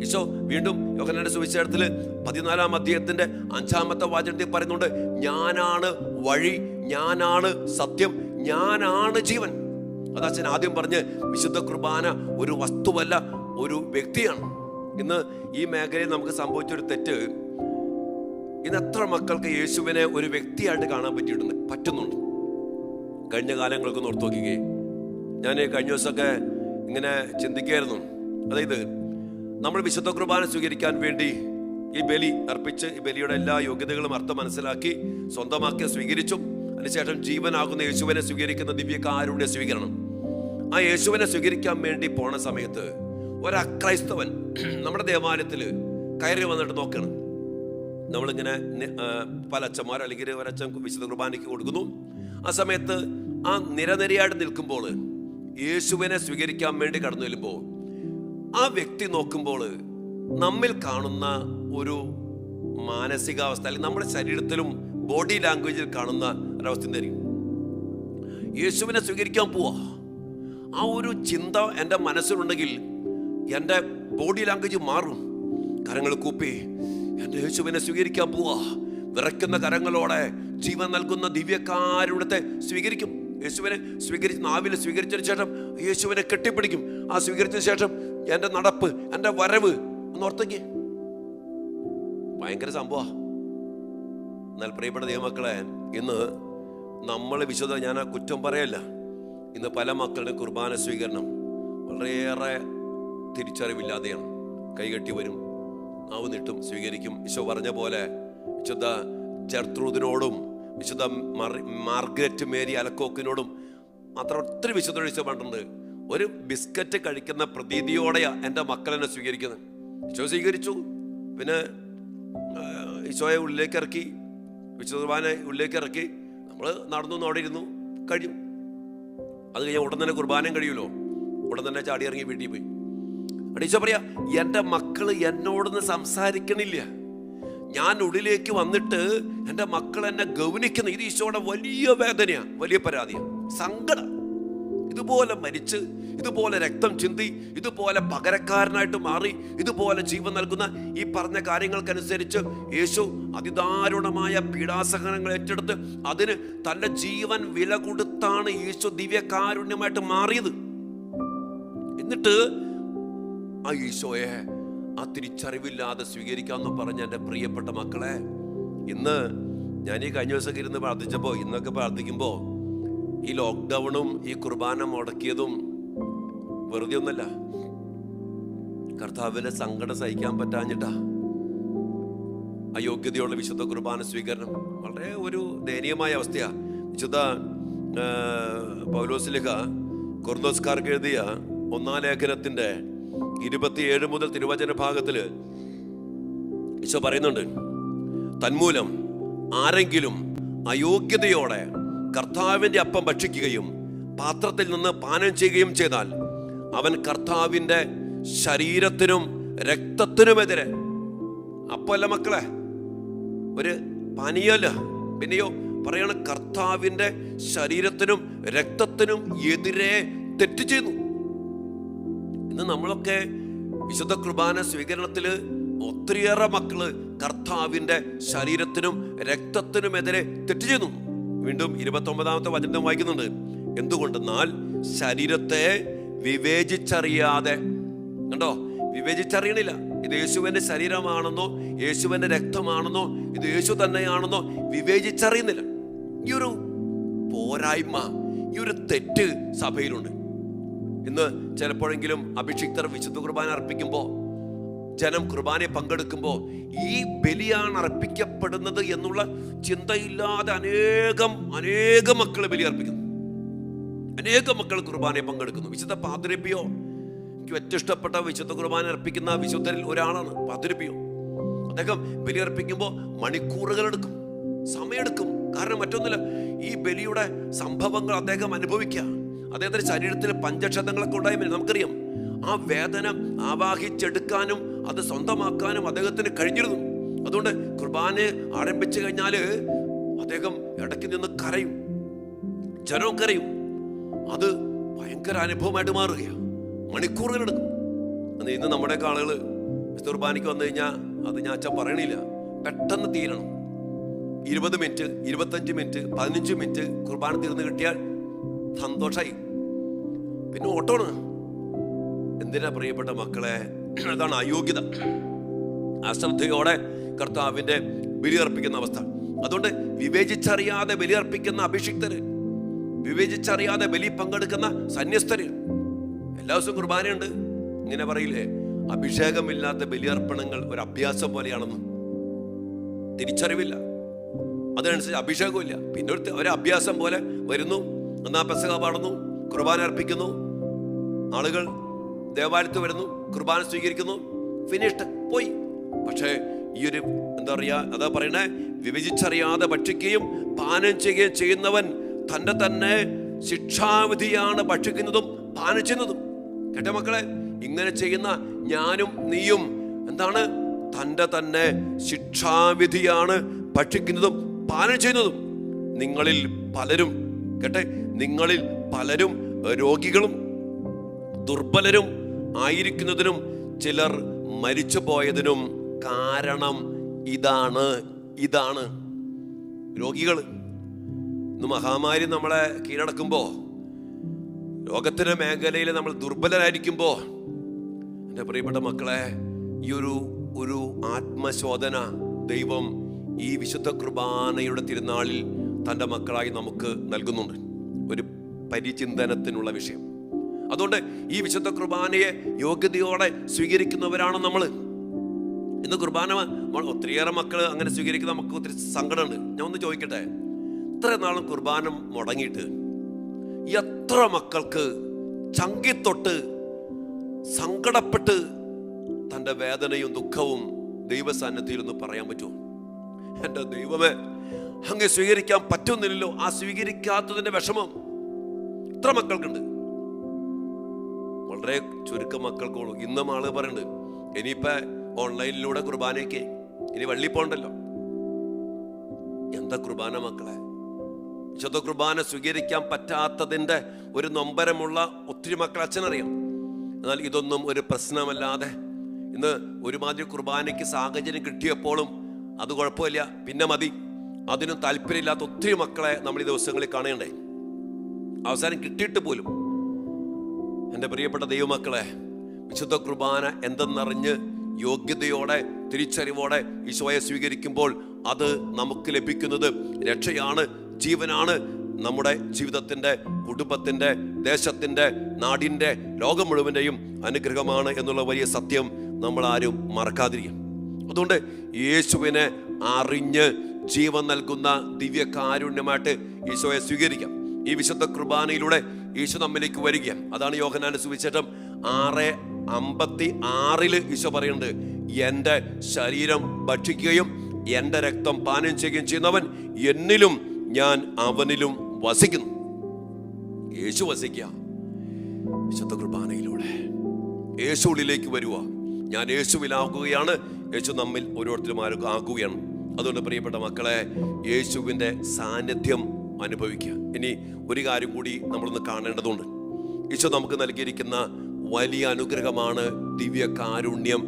ഈശോ വീണ്ടും യോഹന്നാന്റെ സുവിശേഷത്തിൽ 14-ാം അധ്യായത്തിന്റെ 5-ാമത്തെ വചനത്തിൽ പറയുന്നുണ്ട്, ഞാനാണ് വഴി, ഞാനാണ് സത്യം, ഞാനാണ് ജീവൻ. അത് അച്ഛൻ ആദ്യം പറഞ്ഞ്, വിശുദ്ധ കുർബാന ഒരു വസ്തുവല്ല, ഒരു വ്യക്തിയാണ്. ഇന്ന് ഈ മേഖലയിൽ നമുക്ക് സംഭവിച്ചൊരു തെറ്റ്, ഇന്ന് എത്ര മക്കൾക്ക് യേശുവിനെ ഒരു വ്യക്തിയായിട്ട് കാണാൻ പറ്റുന്നുണ്ട്. കഴിഞ്ഞ കാലങ്ങൾക്കൊന്ന് ഓർത്ത് നോക്കിക്കേ. ഞാൻ കഴിഞ്ഞ ദിവസമൊക്കെ ഇങ്ങനെ ചിന്തിക്കുകയായിരുന്നു. അതായത് നമ്മൾ വിശുദ്ധ കുർബാന സ്വീകരിക്കാൻ വേണ്ടി ഈ ബലി അർപ്പിച്ച് ഈ ബലിയുടെ എല്ലാ യോഗ്യതകളും അർത്ഥം മനസ്സിലാക്കി സ്വന്തമാക്കി സ്വീകരിച്ചു. അതിനുശേഷം ജീവനാകുന്ന യേശുവിനെ സ്വീകരിക്കുന്ന ദിവ്യകാരുണ്യ സ്വീകരണം. ആ യേശുവിനെ സ്വീകരിക്കാൻ വേണ്ടി പോണ സമയത്ത് ഒരക്രൈസ്തവൻ നമ്മുടെ ദേവാലയത്തിൽ കയറി വന്നിട്ട് നോക്കണം. നമ്മളിങ്ങനെ പല അച്ഛന്മാർ അല്ലെങ്കിൽ ഒരച്ഛൻ വിശുദ്ധ കുർബാനയ്ക്ക് കൊടുക്കുന്നു. ആ സമയത്ത് ആ നിരനിരയായിട്ട് നിൽക്കുമ്പോൾ യേശുവിനെ സ്വീകരിക്കാൻ വേണ്ടി കടന്നു ചെല്ലുമ്പോൾ ആ വ്യക്തി നോക്കുമ്പോൾ നമ്മിൽ കാണുന്ന ഒരു മാനസികാവസ്ഥ, അല്ലെങ്കിൽ നമ്മുടെ ശരീരത്തിലും ബോഡി ലാംഗ്വേജിൽ കാണുന്ന ഒരവസ്ഥ എന്തായിരിക്കും? യേശുവിനെ സ്വീകരിക്കാൻ പോവാ, ആ ഒരു ചിന്ത എൻ്റെ മനസ്സിലുണ്ടെങ്കിൽ എൻ്റെ ബോഡി ലാംഗ്വേജ് മാറും. കരങ്ങൾ കൂപ്പി എൻ്റെ യേശുവിനെ സ്വീകരിക്കാൻ പോവാ, വിറയ്ക്കുന്ന കരങ്ങളോടെ ജീവൻ നൽകുന്ന ദിവ്യകാരുണ്യത്തെ സ്വീകരിക്കും. യേശുവിനെ സ്വീകരിച്ച് നാവിൽ സ്വീകരിച്ചതിന് ശേഷം യേശുവിനെ കെട്ടിപ്പിടിക്കും. ആ സ്വീകരിച്ചതിന് ശേഷം എൻ്റെ നടപ്പ്, എൻ്റെ വരവ് ഒന്ന് ഓർത്തേക്ക്, ഭയങ്കര സംഭവമാണ്. എന്നാൽ പ്രിയപ്പെട്ട ദൈവമക്കളെ, ഇന്ന് നമ്മൾ വിശുദ്ധ, ഞാൻ ആ കുറ്റം പറയല്ല, ഇന്ന് പല മക്കളുടെ കുർബാന സ്വീകരണം വളരെയേറെ തിരിച്ചറിവില്ലാതെയാണ്. കൈകെട്ടി വരും, നാവ് നീട്ടും, സ്വീകരിക്കും. ഈശോ പറഞ്ഞ പോലെ വിശുദ്ധ ജർത്രൂദിനോടും വിശുദ്ധ മാർഗ്രറ്റ് മേരി അലക്കോക്കിനോടും മാത്രം ഒത്തിരി വിശുദ്ധ ഈശോ പറഞ്ഞിട്ടുണ്ട്. ഒരു ബിസ്ക്കറ്റ് കഴിക്കുന്ന പ്രതീതിയോടെയാ എൻ്റെ മക്കളെന്നെ സ്വീകരിക്കുന്നത്. ഈശോ സ്വീകരിച്ചു. പിന്നെ ഈശോയെ ഉള്ളിലേക്ക് ഇറക്കി, വിശുദ്ധ കുർബാന ഉള്ളിലേക്ക് ഇറക്കി, നമ്മൾ നടന്നു അവിടെ ഇരുന്നു, കഴിഞ്ഞു. അത് കഴിഞ്ഞാൽ ഉടൻ തന്നെ കുർബാനയും കഴിയുമല്ലോ, ഉടൻ തന്നെ ചാടി ഇറങ്ങി വീട്ടിൽ പോയി. അവിടെ ഈശോ പറയാ, എൻ്റെ മക്കൾ എന്നോടൊന്ന് സംസാരിക്കണില്ല, ഞാൻ ഉള്ളിലേക്ക് വന്നിട്ട് എൻ്റെ മക്കൾ എന്നെ ഗൗനിക്കുന്നു. ഇത് ഈശോയുടെ വലിയ വേദനയാണ്, വലിയ പരാതിയാണ്, സങ്കടം. ഇതുപോലെ മരിച്ച്, ഇതുപോലെ രക്തം ചിന്തി, ഇതുപോലെ പകരക്കാരനായിട്ട് മാറി, ഇതുപോലെ ജീവൻ നൽകുന്ന ഈ പറഞ്ഞ കാര്യങ്ങൾക്കനുസരിച്ച് യേശു അതിദാരുണമായ പീഡാസഹനങ്ങൾ ഏറ്റെടുത്ത് അതിന് തൻ്റെ ജീവൻ വില കൊടുത്താണ് യേശു ദിവ്യകാരുണ്യമായിട്ട് മാറിയത്. എന്നിട്ട് ആ ഈശോയെ ആ തിരിച്ചറിവില്ലാതെ സ്വീകരിക്കാമെന്ന് പറഞ്ഞ എൻ്റെ പ്രിയപ്പെട്ട മക്കളെ, ഇന്ന് ഞാൻ ഈ കഴിഞ്ഞ ദിവസമൊക്കെ ഇരുന്ന് പ്രാർത്ഥിച്ചപ്പോൾ, ഇന്നൊക്കെ പ്രാർത്ഥിക്കുമ്പോൾ, ഈ ലോക്ക്ഡൗണും ഈ കുർബാന മുടക്കിയതും വെറുതെ ഒന്നല്ല, കർത്താവിന്റെ സങ്കടം സഹിക്കാൻ പറ്റാഞ്ഞിട്ടാ. അയോഗ്യതയുള്ള വിശുദ്ധ കുർബാന സ്വീകരണം വളരെ ഒരു ദയനീയമായ അവസ്ഥയാ. വിശുദ്ധ പൗലോസ്ലീഹ കൊറിന്തോസ്കാർക്ക് എഴുതിയ 1-ാം ലേഖനത്തിന്റെ 27 മുതൽ തിരുവചന ഭാഗത്തില് ഈശോ പറയുന്നുണ്ട്, തന്മൂലം ആരെങ്കിലും അയോഗ്യതയോടെ കർത്താവിന്റെ അപ്പം ഭക്ഷിക്കുകയും പാത്രത്തിൽ നിന്ന് പാനം ചെയ്യുകയും ചെയ്താൽ അവൻ കർത്താവിന്റെ ശരീരത്തിനും രക്തത്തിനുമെതിരെ, അപ്പല്ല മക്കളെ, ഒരു പാനീയമല്ല, പിന്നെയോ പറയണ കർത്താവിന്റെ ശരീരത്തിനും രക്തത്തിനും എതിരെ തെറ്റ് ചെയ്യുന്നു. ഇന്ന് നമ്മളൊക്കെ വിശുദ്ധ കുർബാന സ്വീകരണത്തില് ഒത്തിരിയേറെ മക്കള് കർത്താവിന്റെ ശരീരത്തിനും രക്തത്തിനുമെതിരെ തെറ്റ് ചെയ്യുന്നു. വീണ്ടും 29-ാമത്തെ വചനം വായിക്കുന്നുണ്ട്, എന്തുകൊണ്ടെന്നാൽ ശരീരത്തെ വിവേചിച്ചറിയാതെ, കണ്ടോ, വിവേചിച്ചറിയണില്ല, ഇത് യേശുവിന്റെ ശരീരമാണെന്നോ യേശുവിന്റെ രക്തമാണെന്നോ ഇത് യേശു തന്നെയാണെന്നോ വിവേചിച്ചറിയുന്നില്ല. ഈ ഒരു പോരായ്മ, ഈ ഒരു തെറ്റ് സഭയിലുണ്ട്. ഇന്ന് ചിലപ്പോഴെങ്കിലും അഭിഷിക്തർ വിശുദ്ധ കുർബാന അർപ്പിക്കുമ്പോൾ, ജനം കുർബാനയെ പങ്കെടുക്കുമ്പോൾ ഈ ബലിയാണ് അർപ്പിക്കപ്പെടുന്നത് എന്നുള്ള ചിന്തയില്ലാതെ അനേകം മക്കൾ ബലി അർപ്പിക്കുന്നു, അനേകം മക്കൾ കുർബാനയെ പങ്കെടുക്കുന്നു. വിശുദ്ധ പാദ്രിപ്പിയോ, എനിക്ക് ഏറ്റവും ഇഷ്ടപ്പെട്ട വിശുദ്ധ കുർബാന അർപ്പിക്കുന്ന വിശുദ്ധരിൽ ഒരാളാണ് പാദ്രിപ്പിയോ. അദ്ദേഹം ബലി അർപ്പിക്കുമ്പോൾ മണിക്കൂറുകൾ എടുക്കും, സമയമെടുക്കും. കാരണം മറ്റൊന്നുമില്ല, ഈ ബലിയുടെ സംഭവങ്ങൾ അദ്ദേഹം അനുഭവിക്കുക. അദ്ദേഹത്തിന്റെ ശരീരത്തിൽ പഞ്ചക്ഷതങ്ങളൊക്കെ ഉണ്ടായി, നമുക്കറിയാം. ആ വേദന ആവാഹിച്ചെടുക്കാനും അത് സ്വന്തമാക്കാനും അദ്ദേഹത്തിന് കഴിഞ്ഞിരുന്നു. അതുകൊണ്ട് കുർബാന ആരംഭിച്ചു കഴിഞ്ഞാൽ അദ്ദേഹം ഇടയ്ക്ക് നിന്ന് കരയും, ജനവും കരയും. അത് ഭയങ്കര അനുഭവമായിട്ട് മാറുകയാണ്, മണിക്കൂറുകളെടുക്കും. ഇന്ന് നമ്മുടെയൊക്കെ ആളുകൾ കുർബാനയ്ക്ക് വന്നു കഴിഞ്ഞാൽ അത് ഞാൻ അച്ഛൻ പറയണില്ല, പെട്ടെന്ന് തീരണം. 20 മിനിറ്റ് 25 മിനിറ്റ് 15 മിനിറ്റ് കുർബാന തീർന്ന് കിട്ടിയാൽ സന്തോഷമായി, പിന്നെ ഓട്ടോണ്. എന്തിനാ പ്രിയപ്പെട്ട മക്കളെ, അതാണ് അയോഗ്യത, അശ്രദ്ധയോടെ കർത്താവിന്റെ ബലി അർപ്പിക്കുന്ന അവസ്ഥ. അതുകൊണ്ട് വിവേചിച്ചറിയാതെ ബലി അർപ്പിക്കുന്ന അഭിഷിക്തര്, വിവേചിച്ചറിയാതെ ബലി പങ്കെടുക്കുന്ന സന്യസ്തര്, എല്ലാ ദിവസവും കുർബാനയുണ്ട്. ഇങ്ങനെ പറയില്ലേ, അഭിഷേകമില്ലാത്ത ബലിയർപ്പണങ്ങൾ ഒരു അഭ്യാസം പോലെയാണെന്ന്. തിരിച്ചറിവില്ല, അതിനനുസരിച്ച് അഭിഷേകമില്ല, പിന്നെ ഒരു അഭ്യാസം പോലെ വരുന്നു. എന്നാ പെസഹ പാടുന്നു, കുർബാന അർപ്പിക്കുന്നു, ആളുകൾ ദേവാലയത്തിൽ വരുന്നു, കുർബാന സ്വീകരിക്കുന്നു, ഫിനിഷ്ഡ്, പോയി. പക്ഷേ ഈ ഒരു എന്താ പറയാ, അതാ പറയണേ, വിഭജിച്ചറിയാതെ ഭക്ഷിക്കുകയും പാനം ചെയ്യുകയും ചെയ്യുന്നവൻ തൻ്റെ തന്നെ ശിക്ഷാവിധിയാണ് ഭക്ഷിക്കുന്നതും പാനം ചെയ്യുന്നതും. കേട്ട മക്കളെ, ഇങ്ങനെ ചെയ്യുന്ന ഞാനും നീയും എന്താണ്, തൻ്റെ തന്നെ ശിക്ഷാവിധിയാണ് ഭക്ഷിക്കുന്നതും പാനം ചെയ്യുന്നതും. നിങ്ങളിൽ പലരും, കേട്ടെ, നിങ്ങളിൽ പലരും രോഗികളും ദുർബലരും ആയിരിക്കുന്നതിനും ചിലർ മരിച്ചു പോയതിനും കാരണം ഇതാണ്. രോഗികൾ ഇന്ന് മഹാമാരി നമ്മളെ കീഴടക്കുമ്പോൾ, രോഗത്തിന്റെ മേഖലയിൽ നമ്മൾ ദുർബലരായിരിക്കുമ്പോൾ, എൻ്റെ പ്രിയപ്പെട്ട മക്കളെ, ഈ ഒരു ആത്മശോധന ദൈവം ഈ വിശുദ്ധ കുർബാനയുടെ തിരുനാളിൽ തൻ്റെ മക്കളായി നമുക്ക് നൽകുന്നുണ്ട്, ഒരു പരിചിന്തനത്തിനുള്ള വിഷയം. അതുകൊണ്ട് ഈ വിശുദ്ധ കുർബാനയെ യോഗ്യതയോടെ സ്വീകരിക്കുന്നവരാണ് നമ്മൾ. ഇന്ന് കുർബാന ഒത്തിരിയേറെ മക്കൾ അങ്ങനെ സ്വീകരിക്കുന്ന നമുക്ക് ഒത്തിരി സങ്കടമുണ്ട്. ഞാൻ ഒന്ന് ചോദിക്കട്ടെ, ഇത്ര നാളും കുർബാന മുടങ്ങിയിട്ട് എത്ര മക്കൾക്ക് ചങ്കിത്തൊട്ട് സങ്കടപ്പെട്ട് തൻ്റെ വേദനയും ദുഃഖവും ദൈവസാന്നിധ്യത്തിൽ ഒന്ന് പറയാൻ പറ്റുമോ? എൻ്റെ ദൈവമേ, അങ്ങ് സ്വീകരിക്കാൻ പറ്റുന്നില്ലല്ലോ. ആ സ്വീകരിക്കാത്തതിന്റെ വിഷമം ഇത്ര മക്കൾക്കുണ്ട്. വളരെ ചുരുക്കം മക്കൾക്കുള്ളൂ. ഇന്നും ആള് പറയുന്നുണ്ട്, ഇനിയിപ്പോ ഓൺലൈനിലൂടെ കുർബാനയ്ക്ക് ഇനി വള്ളി പോണ്ടല്ലോ. എന്താ കുർബാന മക്കളെ? വിശുദ്ധ കുർബാന സ്വീകരിക്കാൻ പറ്റാത്തതിന്റെ ഒരു നൊമ്പരമുള്ള ഒത്തിരി മക്കൾ അച്ഛനറിയാം. എന്നാൽ ഇതൊന്നും ഒരു പ്രശ്നമല്ലാതെ ഇന്ന് ഒരുമാതിരി കുർബാനയ്ക്ക് സാഹചര്യം കിട്ടിയപ്പോഴും അത് കുഴപ്പമില്ല, പിന്നെ മതി, അതിനും താല്പര്യമില്ലാത്ത ഒത്തിരി മക്കളെ നമ്മൾ ഈ ദിവസങ്ങളിൽ കാണേണ്ടേ. അവസാനം കിട്ടിയിട്ട് പോലും എൻ്റെ പ്രിയപ്പെട്ട ദൈവമക്കളെ, വിശുദ്ധ കുർബാന എന്തെന്നറിഞ്ഞ് യോഗ്യതയോടെ തിരിച്ചറിവോടെ ഈശോയെ സ്വീകരിക്കുമ്പോൾ അത് നമുക്ക് ലഭിക്കുന്നത് രക്ഷയാണ്, ജീവനാണ്, നമ്മുടെ ജീവിതത്തിൻ്റെ, കുടുംബത്തിൻ്റെ, ദേശത്തിൻ്റെ, നാടിൻ്റെ, ലോകം മുഴുവൻ്റെയും അനുഗ്രഹമാണ് എന്നുള്ള വലിയ സത്യം നമ്മൾ ആരും മറക്കാതിരിക്കും. അതുകൊണ്ട് യേശുവിനെ അറിഞ്ഞ് ജീവൻ നൽകുന്ന ദിവ്യകാരുണ്യമായിട്ട് ഈശോയെ സ്വീകരിക്കാം. ഈ വിശുദ്ധ കുർബാനയിലൂടെ ഈശോ നമ്മിലേക്ക് വരികയാണ്. അതാണ് യോഹന്നാന്റെ സുവിശേഷം 6:56 ഈശോ പറയുന്നുണ്ട്, എൻ്റെ ശരീരം ഭക്ഷിക്കുകയും എൻ്റെ രക്തം പാനം ചെയ്യുകയും ചെയ്യുന്നവൻ എന്നിലും ഞാൻ അവനിലും വസിക്കുന്നു. യേശു വസിക്കുക വിശുദ്ധ കുർബാനയിലൂടെ. യേശു ഉള്ളിലേക്ക് വരുക. ഞാൻ യേശുവിലാകുകയാണ്, യേശു നമ്മിൽ ഓരോരുത്തരും ആകുകയാണ്. അതുകൊണ്ട് പ്രിയപ്പെട്ട മക്കളെ, യേശുവിൻ്റെ സാന്നിധ്യം അനുഭവിക്കുക. ഇനി ഒരു കാര്യം കൂടി നമ്മളൊന്ന് കാണേണ്ടതുണ്ട്. ഈശോ നമുക്ക് നൽകിയിരിക്കുന്ന വലിയ അനുഗ്രഹമാണ് ദിവ്യകാരുണ്യം,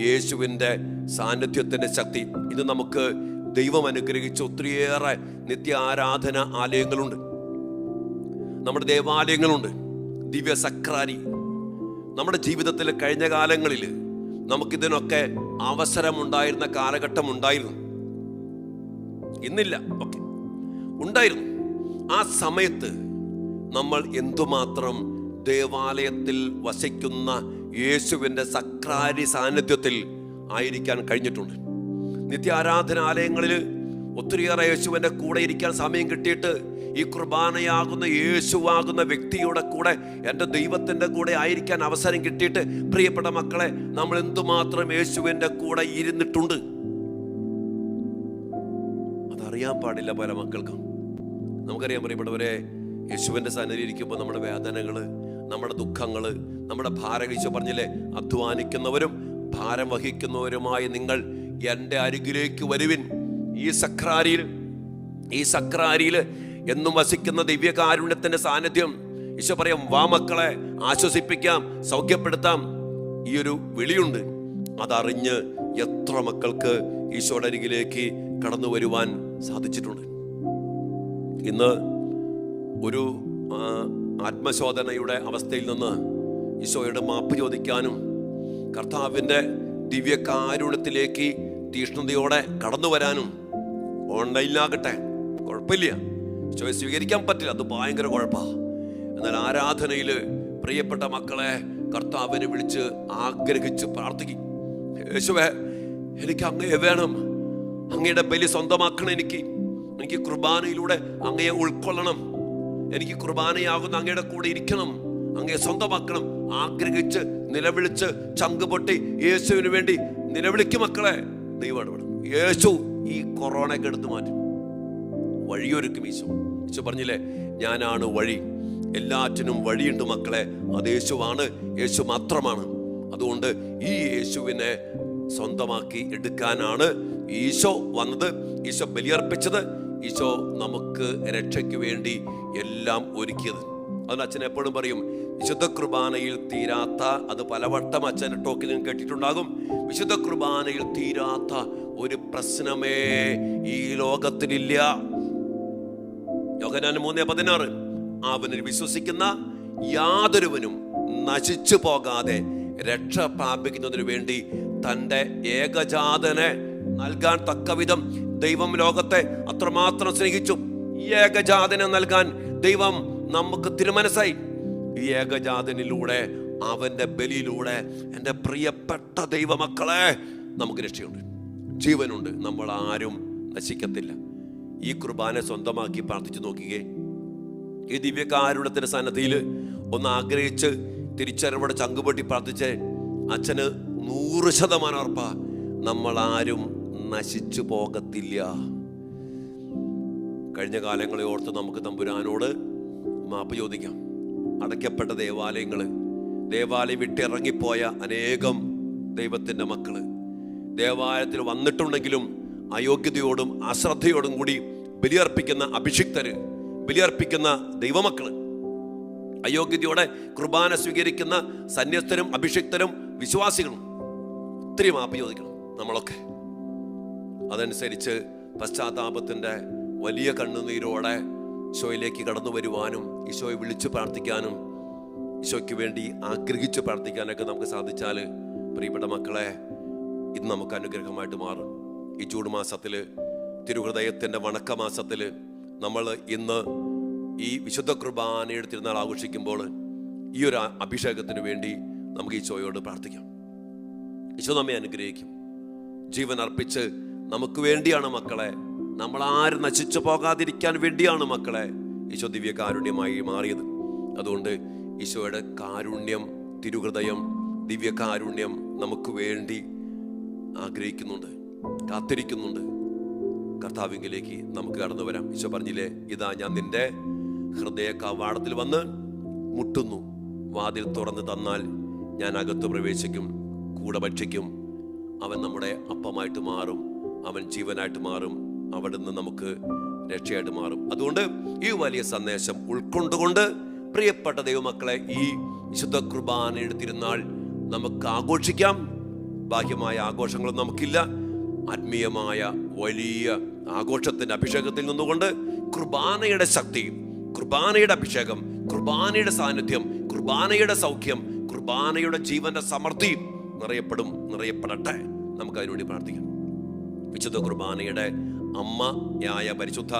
യേശുവിൻ്റെ സാന്നിധ്യത്തിൻ്റെ ശക്തി. ഇത് നമുക്ക് ദൈവം അനുഗ്രഹിച്ച ഒത്തിരിയേറെ നിത്യ ആരാധന ആലയങ്ങളുണ്ട്, നമ്മുടെ ദേവാലയങ്ങളുണ്ട്, ദിവ്യ സക്രാരി. നമ്മുടെ ജീവിതത്തിൽ കഴിഞ്ഞ കാലങ്ങളിൽ നമുക്കിതിനൊക്കെ അവസരമുണ്ടായിരുന്ന കാലഘട്ടം ഉണ്ടായിരുന്നു. ഇന്നില്ല, ഓക്കെ, ഉണ്ടായിരുന്നു. ആ സമയത്ത് നമ്മൾ എന്തുമാത്രം ദേവാലയത്തിൽ വസിക്കുന്ന യേശുവിൻ്റെ സക്രാരി സാന്നിധ്യത്തിൽ ആയിരിക്കാൻ കഴിഞ്ഞിട്ടുണ്ട്. നിത്യാരാധനാലയങ്ങളിൽ ഒത്തിരിയേറെ യേശുവിൻ്റെ കൂടെ ഇരിക്കാൻ സമയം കിട്ടിയിട്ട് ഈ കുർബാനയാകുന്ന യേശുവാകുന്ന വ്യക്തിയുടെ കൂടെ, എൻ്റെ ദൈവത്തിൻ്റെ കൂടെ ആയിരിക്കാൻ അവസരം കിട്ടിയിട്ട് പ്രിയപ്പെട്ട മക്കളെ, നമ്മൾ എന്തുമാത്രം യേശുവിൻ്റെ കൂടെ ഇരുന്നിട്ടുണ്ട് അതറിയാൻ പാടില്ല പല മക്കൾക്കും. നമുക്കറിയാം പ്രിയപ്പെട്ടവരെ, യേശുവിൻ്റെ സന്നിധിയിൽ ഇരിക്കുമ്പോൾ നമ്മുടെ വേദനകൾ, നമ്മുടെ ദുഃഖങ്ങൾ, നമ്മുടെ ഭാരം, ഈശോ പറഞ്ഞില്ലേ, അധ്വാനിക്കുന്നവരും ഭാരം വഹിക്കുന്നവരുമായ നിങ്ങൾ എൻ്റെ അരികിലേക്ക് വരുവിൻ. ഈ സക്രാരിയിൽ എന്നും വസിക്കുന്ന ദിവ്യകാരുണ്യത്തിന്റെ സാന്നിധ്യം. ഈശോ പറയാം, വാ മക്കളെ, ആശ്വസിപ്പിക്കാം, സൗഖ്യപ്പെടുത്താം. ഈ ഒരു വിളിയുണ്ട്. അതറിഞ്ഞ് എത്ര മക്കൾക്ക് ഈശോയുടെ അരികിലേക്ക് കടന്നു വരുവാൻ സാധിച്ചിട്ടുണ്ട്. ഇന്ന് ഒരു ആത്മശോധനയുടെ അവസ്ഥയിൽ നിന്ന് ഈശോയുടെ മാപ്പ് ചോദിക്കാനും കർത്താവിൻ്റെ ദിവ്യകാരുണ്യത്തിലേക്ക് തീഷ്ണതയോടെ കടന്നു വരാനും ഓൺലൈനിലാകട്ടെ കുഴപ്പമില്ല, ഈശോയെ സ്വീകരിക്കാൻ പറ്റില്ല, അത് ഭയങ്കര കുഴപ്പമാണ്. എന്നാൽ ആരാധനയിൽ പ്രിയപ്പെട്ട മക്കളെ കർത്താവിനെ വിളിച്ച് ആഗ്രഹിച്ച് പ്രാർത്ഥിക്കും. യേശുവേ, എനിക്ക് അങ്ങയെ വേണം, അങ്ങയുടെ ബലി സ്വന്തമാക്കണം, എനിക്ക് കുർബാനയിലൂടെ അങ്ങയെ ഉൾക്കൊള്ളണം, എനിക്ക് കുർബാനയാകുന്ന അങ്ങയുടെ കൂടെ ഇരിക്കണം, അങ്ങയെ സ്വന്തമാക്കണം. ആഗ്രഹിച്ച് നിലവിളിച്ച് ചങ്കുപൊട്ടി യേശുവിന് വേണ്ടി നിലവിളിക്കും മക്കളെ. ദൈവം ഇടപെടും. യേശു ഈ കൊറോണയൊക്കെ എടുത്തു മാറ്റും, വഴിയൊരുക്കും. ഈശോ പറഞ്ഞില്ലേ, ഞാനാണ് വഴി, എല്ലാറ്റിനും വഴിയുണ്ട് മക്കളെ. അത് യേശുവാണ്, യേശു മാത്രമാണ്. അതുകൊണ്ട് ഈ യേശുവിനെ സ്വന്തമാക്കി എടുക്കാനാണ് ഈശോ വന്നത്, ഈശോ ബലിയർപ്പിച്ചത്, ഈശോ നമുക്ക് രക്ഷയ്ക്ക് വേണ്ടി എല്ലാം ഒരുക്കിയത്. അതിന് അച്ഛൻ എപ്പോഴും പറയും, വിശുദ്ധ കുർബാനയിൽ തീരാത്ത, അത് പലവട്ടം അച്ഛൻ ടോക്കിലും കേട്ടിട്ടുണ്ടാകും, വിശുദ്ധ കുർബാനയിൽ തീരാത്ത ഒരു പ്രശ്നമേ ഈ ലോകത്തിലില്ല. യോഹന്നാൻ 3:16, അവനിൽ വിശ്വസിക്കുന്ന യാതൊരുവനും നശിച്ചു പോകാതെ രക്ഷ പ്രാപിക്കുന്നതിനു വേണ്ടി തൻ്റെ ഏകജാതനെ നൽകാൻ തക്കവിധം ദൈവം ലോകത്തെ അത്രമാത്രം സ്നേഹിച്ചു. ഈ ഏകജാതനെ നൽകാൻ ദൈവം നമുക്ക് തിരുമനസ്സായി. ഈ ഏകജാതനിലൂടെ, അവൻ്റെ ബലിയിലൂടെ എൻ്റെ പ്രിയപ്പെട്ട ദൈവമക്കളെ നമുക്ക് രക്ഷയുണ്ട്, ജീവനുണ്ട്, നമ്മൾ ആരും നശിക്കത്തില്ല. ഈ കുർബാന സ്വന്തമാക്കി പ്രാർത്ഥിച്ചു നോക്കിയേ. ഈ ദിവ്യകാരുണ്യത്തിന്റെ സന്നദ്ധിയിൽ ഒന്ന് ആഗ്രഹിച്ച് തിരിച്ചറിവോടെ ചങ്കുപൊട്ടി പ്രാർത്ഥിച്ച് അച്ഛന് 100% ഉറപ്പാ, നമ്മൾ ആരും നശിച്ചു പോകത്തില്ല. കഴിഞ്ഞ കാലങ്ങളെ ഓർത്ത് നമുക്ക് തമ്പുരാനോട് മാപ്പ് ചോദിക്കാം. അടയ്ക്കപ്പെട്ട ദേവാലയം വിട്ടിറങ്ങിപ്പോയ അനേകം ദൈവത്തിൻ്റെ മക്കള് ദേവാലയത്തിൽ വന്നിട്ടുണ്ടെങ്കിലും അയോഗ്യതയോടും അശ്രദ്ധയോടും കൂടി ബലിയർപ്പിക്കുന്ന അഭിഷിക്തര്, ബലിയർപ്പിക്കുന്ന ദൈവമക്കള്, അയോഗ്യതയോടെ കുർബാന സ്വീകരിക്കുന്ന സന്യസ്തരും അഭിഷിക്തരും വിശ്വാസികളും ഒത്തിരി മാപ്പ് ചോദിക്കണം നമ്മളൊക്കെ. അതനുസരിച്ച് പശ്ചാത്താപത്തിൻ്റെ വലിയ കണ്ണുനീരോടെ ഈശോയിലേക്ക് കടന്നു വരുവാനും ഈശോയെ വിളിച്ചു പ്രാർത്ഥിക്കാനും ഈശോയ്ക്ക് വേണ്ടി ആഗ്രഹിച്ച് പ്രാർത്ഥിക്കാനൊക്കെ നമുക്ക് സാധിച്ചാൽ പ്രിയപ്പെട്ട മക്കളെ, ഇത് നമുക്ക് അനുഗ്രഹമായിട്ട് മാറും. ഈ ചൂട് മാസത്തിൽ, തിരുഹൃദയത്തിൻ്റെ വണക്കമാസത്തിൽ നമ്മൾ ഇന്ന് ഈ വിശുദ്ധ കുർബാനയുടെ തിരുനാൾ ആഘോഷിക്കുമ്പോൾ ഈ ഒരു അഭിഷേകത്തിന് വേണ്ടി നമുക്ക് ഈശോയോട് പ്രാർത്ഥിക്കാം. ഈശോ നമ്മെ അനുഗ്രഹിക്കും. ജീവൻ അർപ്പിച്ച് നമുക്ക് വേണ്ടിയാണ് മക്കളെ, നമ്മളാരും നശിച്ചു പോകാതിരിക്കാൻ വേണ്ടിയാണ് മക്കളെ ഈശോ ദിവ്യകാരുണ്യമായി മാറിയത്. അതുകൊണ്ട് ഈശോയുടെ കാരുണ്യം, തിരുഹൃദയം, ദിവ്യകാരുണ്യം നമുക്ക് വേണ്ടി ആഗ്രഹിക്കുന്നുണ്ട്, കാത്തിരിക്കുന്നുണ്ട്. കർത്താവിങ്കിലേക്ക് നമുക്ക് കടന്നു വരാം. ഈശോ പറഞ്ഞില്ലേ, ഇതാ ഞാൻ നിന്റെ ഹൃദയ കവാടത്തിൽ വന്ന് മുട്ടുന്നു, വാതിൽ തുറന്ന് തന്നാൽ ഞാൻ അകത്ത് പ്രവേശിക്കും, കൂടെ ഭക്ഷിക്കും. അവൻ നമ്മുടെ അപ്പമായിട്ട് മാറും, അവൻ ജീവനായിട്ട് മാറും, അവിടെ നിന്ന് നമുക്ക് രക്ഷയായിട്ട് മാറും. അതുകൊണ്ട് ഈ വലിയ സന്ദേശം ഉൾക്കൊണ്ടുകൊണ്ട് പ്രിയപ്പെട്ട ദൈവമക്കളെ, ഈ വിശുദ്ധ കുർബാനയുടെ തിരുനാൾ നമുക്ക് ആഘോഷിക്കാം. ബാഹ്യമായ ആഘോഷങ്ങളും നമുക്കില്ല. ആത്മീയമായ വലിയ ആഘോഷത്തിന്റെ അഭിഷേകത്തിൽ നിന്നുകൊണ്ട് കുർബാനയുടെ ശക്തി, കുർബാനയുടെ അഭിഷേകം, കുർബാനയുടെ സാന്നിധ്യം, കുർബാനയുടെ സൗഖ്യം, കുർബാനയുടെ ജീവന്റെ സമൃദ്ധി നിറയപ്പെടട്ടെ. നമുക്ക് അതിനുവേണ്ടി പ്രാർത്ഥിക്കാം. വിശുദ്ധ കുർബാനയുടെ അമ്മയായ പരിശുദ്ധ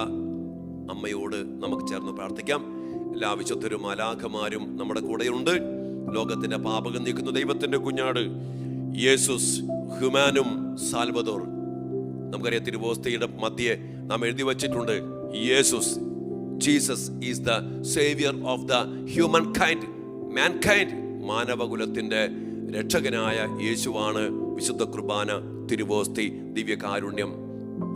അമ്മയോട് നമുക്ക് ചേർന്ന് പ്രാർത്ഥിക്കാം. എല്ലാ വിശുദ്ധരും മാലാഖമാരും നമ്മുടെ കൂടെയുണ്ട്. ലോകത്തിന്റെ പാപകം നീക്കുന്ന ദൈവത്തിന്റെ കുഞ്ഞാട് യേസുസ് ഹ്യൂമാനും സാൽവദോർ. നമുക്കറിയാം, തിരുവോസ്തിയുടെ മധ്യേ നാം എഴുതി വച്ചിട്ടുണ്ട്, Jesus is the saviour of the humankind, mankind. മാനവകുലത്തിന്റെ രക്ഷകനായ യേശുവാണ് വിശുദ്ധ കുർബാന, തിരുവോസ്തി, ദിവ്യകാരുണ്യം.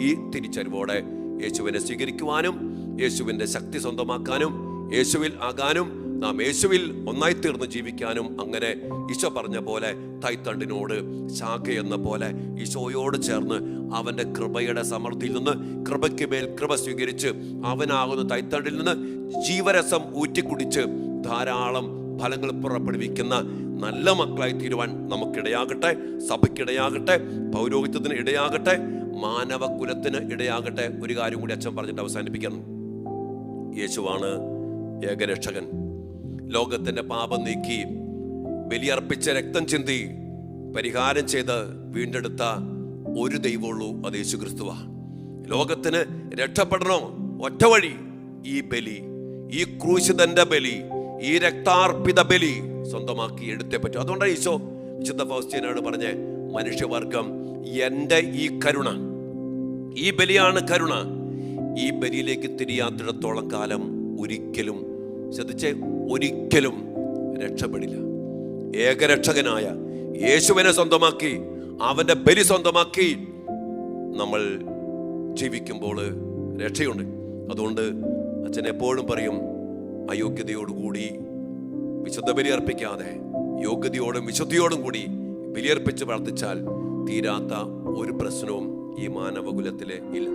ഈ തിരിച്ചറിവോടെ യേശുവിനെ സ്വീകരിക്കുവാനും യേശുവിൻ്റെ ശക്തി സ്വന്തമാക്കാനും യേശുവിൽ ആകാനും നാം യേശുവിൽ ഒന്നായി തീർന്ന് ജീവിക്കാനും, അങ്ങനെ ഈശോ പറഞ്ഞ പോലെ തൈത്തണ്ടിനോട് ശാഖയെന്ന പോലെ ഈശോയോട് ചേർന്ന് അവൻ്റെ കൃപയുടെ സമൃദ്ധിയിൽ നിന്ന് കൃപയ്ക്ക് മേൽ കൃപ സ്വീകരിച്ച് അവനാകുന്ന തൈത്തണ്ടിൽ നിന്ന് ജീവരസം ഊറ്റിക്കുടിച്ച് ധാരാളം ഫലങ്ങൾ പുറപ്പെടുവിക്കുന്ന നല്ല മക്കളായി തീരുവാൻ നമുക്കിടയാകട്ടെ. സഭയ്ക്കിടയാകട്ടെ, പൗരോഹിത്യത്തിന് ഇടയാകട്ടെ, മാനവകുലത്തിന് ഇടയാകട്ടെ. ഒരു കാര്യം കൂടി അച്ഛൻ പറഞ്ഞിട്ട് അവസാനിപ്പിക്കണം. യേശുവാണ് ഏകരക്ഷകൻ. ലോകത്തിന്റെ പാപം നീക്കി ബലിയർപ്പിച്ച രക്തം ചിന്തി പരിഹാരം ചെയ്ത് വീണ്ടെടുത്ത ഒരു ദൈവമുള്ളൂ, അത് യേശു ക്രിസ്തുവാ. ലോകത്തിന് രക്ഷപ്പെടണോ, ഒറ്റ വഴി ഈ ബലി, ഈ ക്രൂശിതന്റെ ബലി, ഈ രക്താർപ്പിത ബലി സ്വന്തമാക്കി എടുത്തേ പറ്റും. അതുകൊണ്ടാണ് ഈശോ വിശുദ്ധ ഫൗസ്റ്റീനോട് പറഞ്ഞ്, മനുഷ്യവർഗം എൻ്റെ ഈ കരുണ, ഈ ബലിയാണ് കരുണ, ഈ ബലിയിലേക്ക് തിരിയാത്തിടത്തോളം കാലം ഒരിക്കലും, ശ്രദ്ധിച്ചേ, ഒരിക്കലും രക്ഷപ്പെടില്ല. ഏകരക്ഷകനായ യേശുവിനെ സ്വന്തമാക്കി, അവന്റെ ബലി സ്വന്തമാക്കി നമ്മൾ ജീവിക്കുമ്പോൾ രക്ഷയുണ്ട്. അതുകൊണ്ട് അച്ഛൻ എപ്പോഴും പറയും, അയോഗ്യതയോടുകൂടി വിശുദ്ധ ബലി അർപ്പിക്കാതെ യോഗ്യതയോടും വിശുദ്ധിയോടും കൂടി ബലിയർപ്പിച്ച് പ്രാർത്ഥിച്ചാൽ തീരാത്ത ഒരു പ്രശ്നവും ഈ മാനവകുലത്തിലെ ഇല്ല.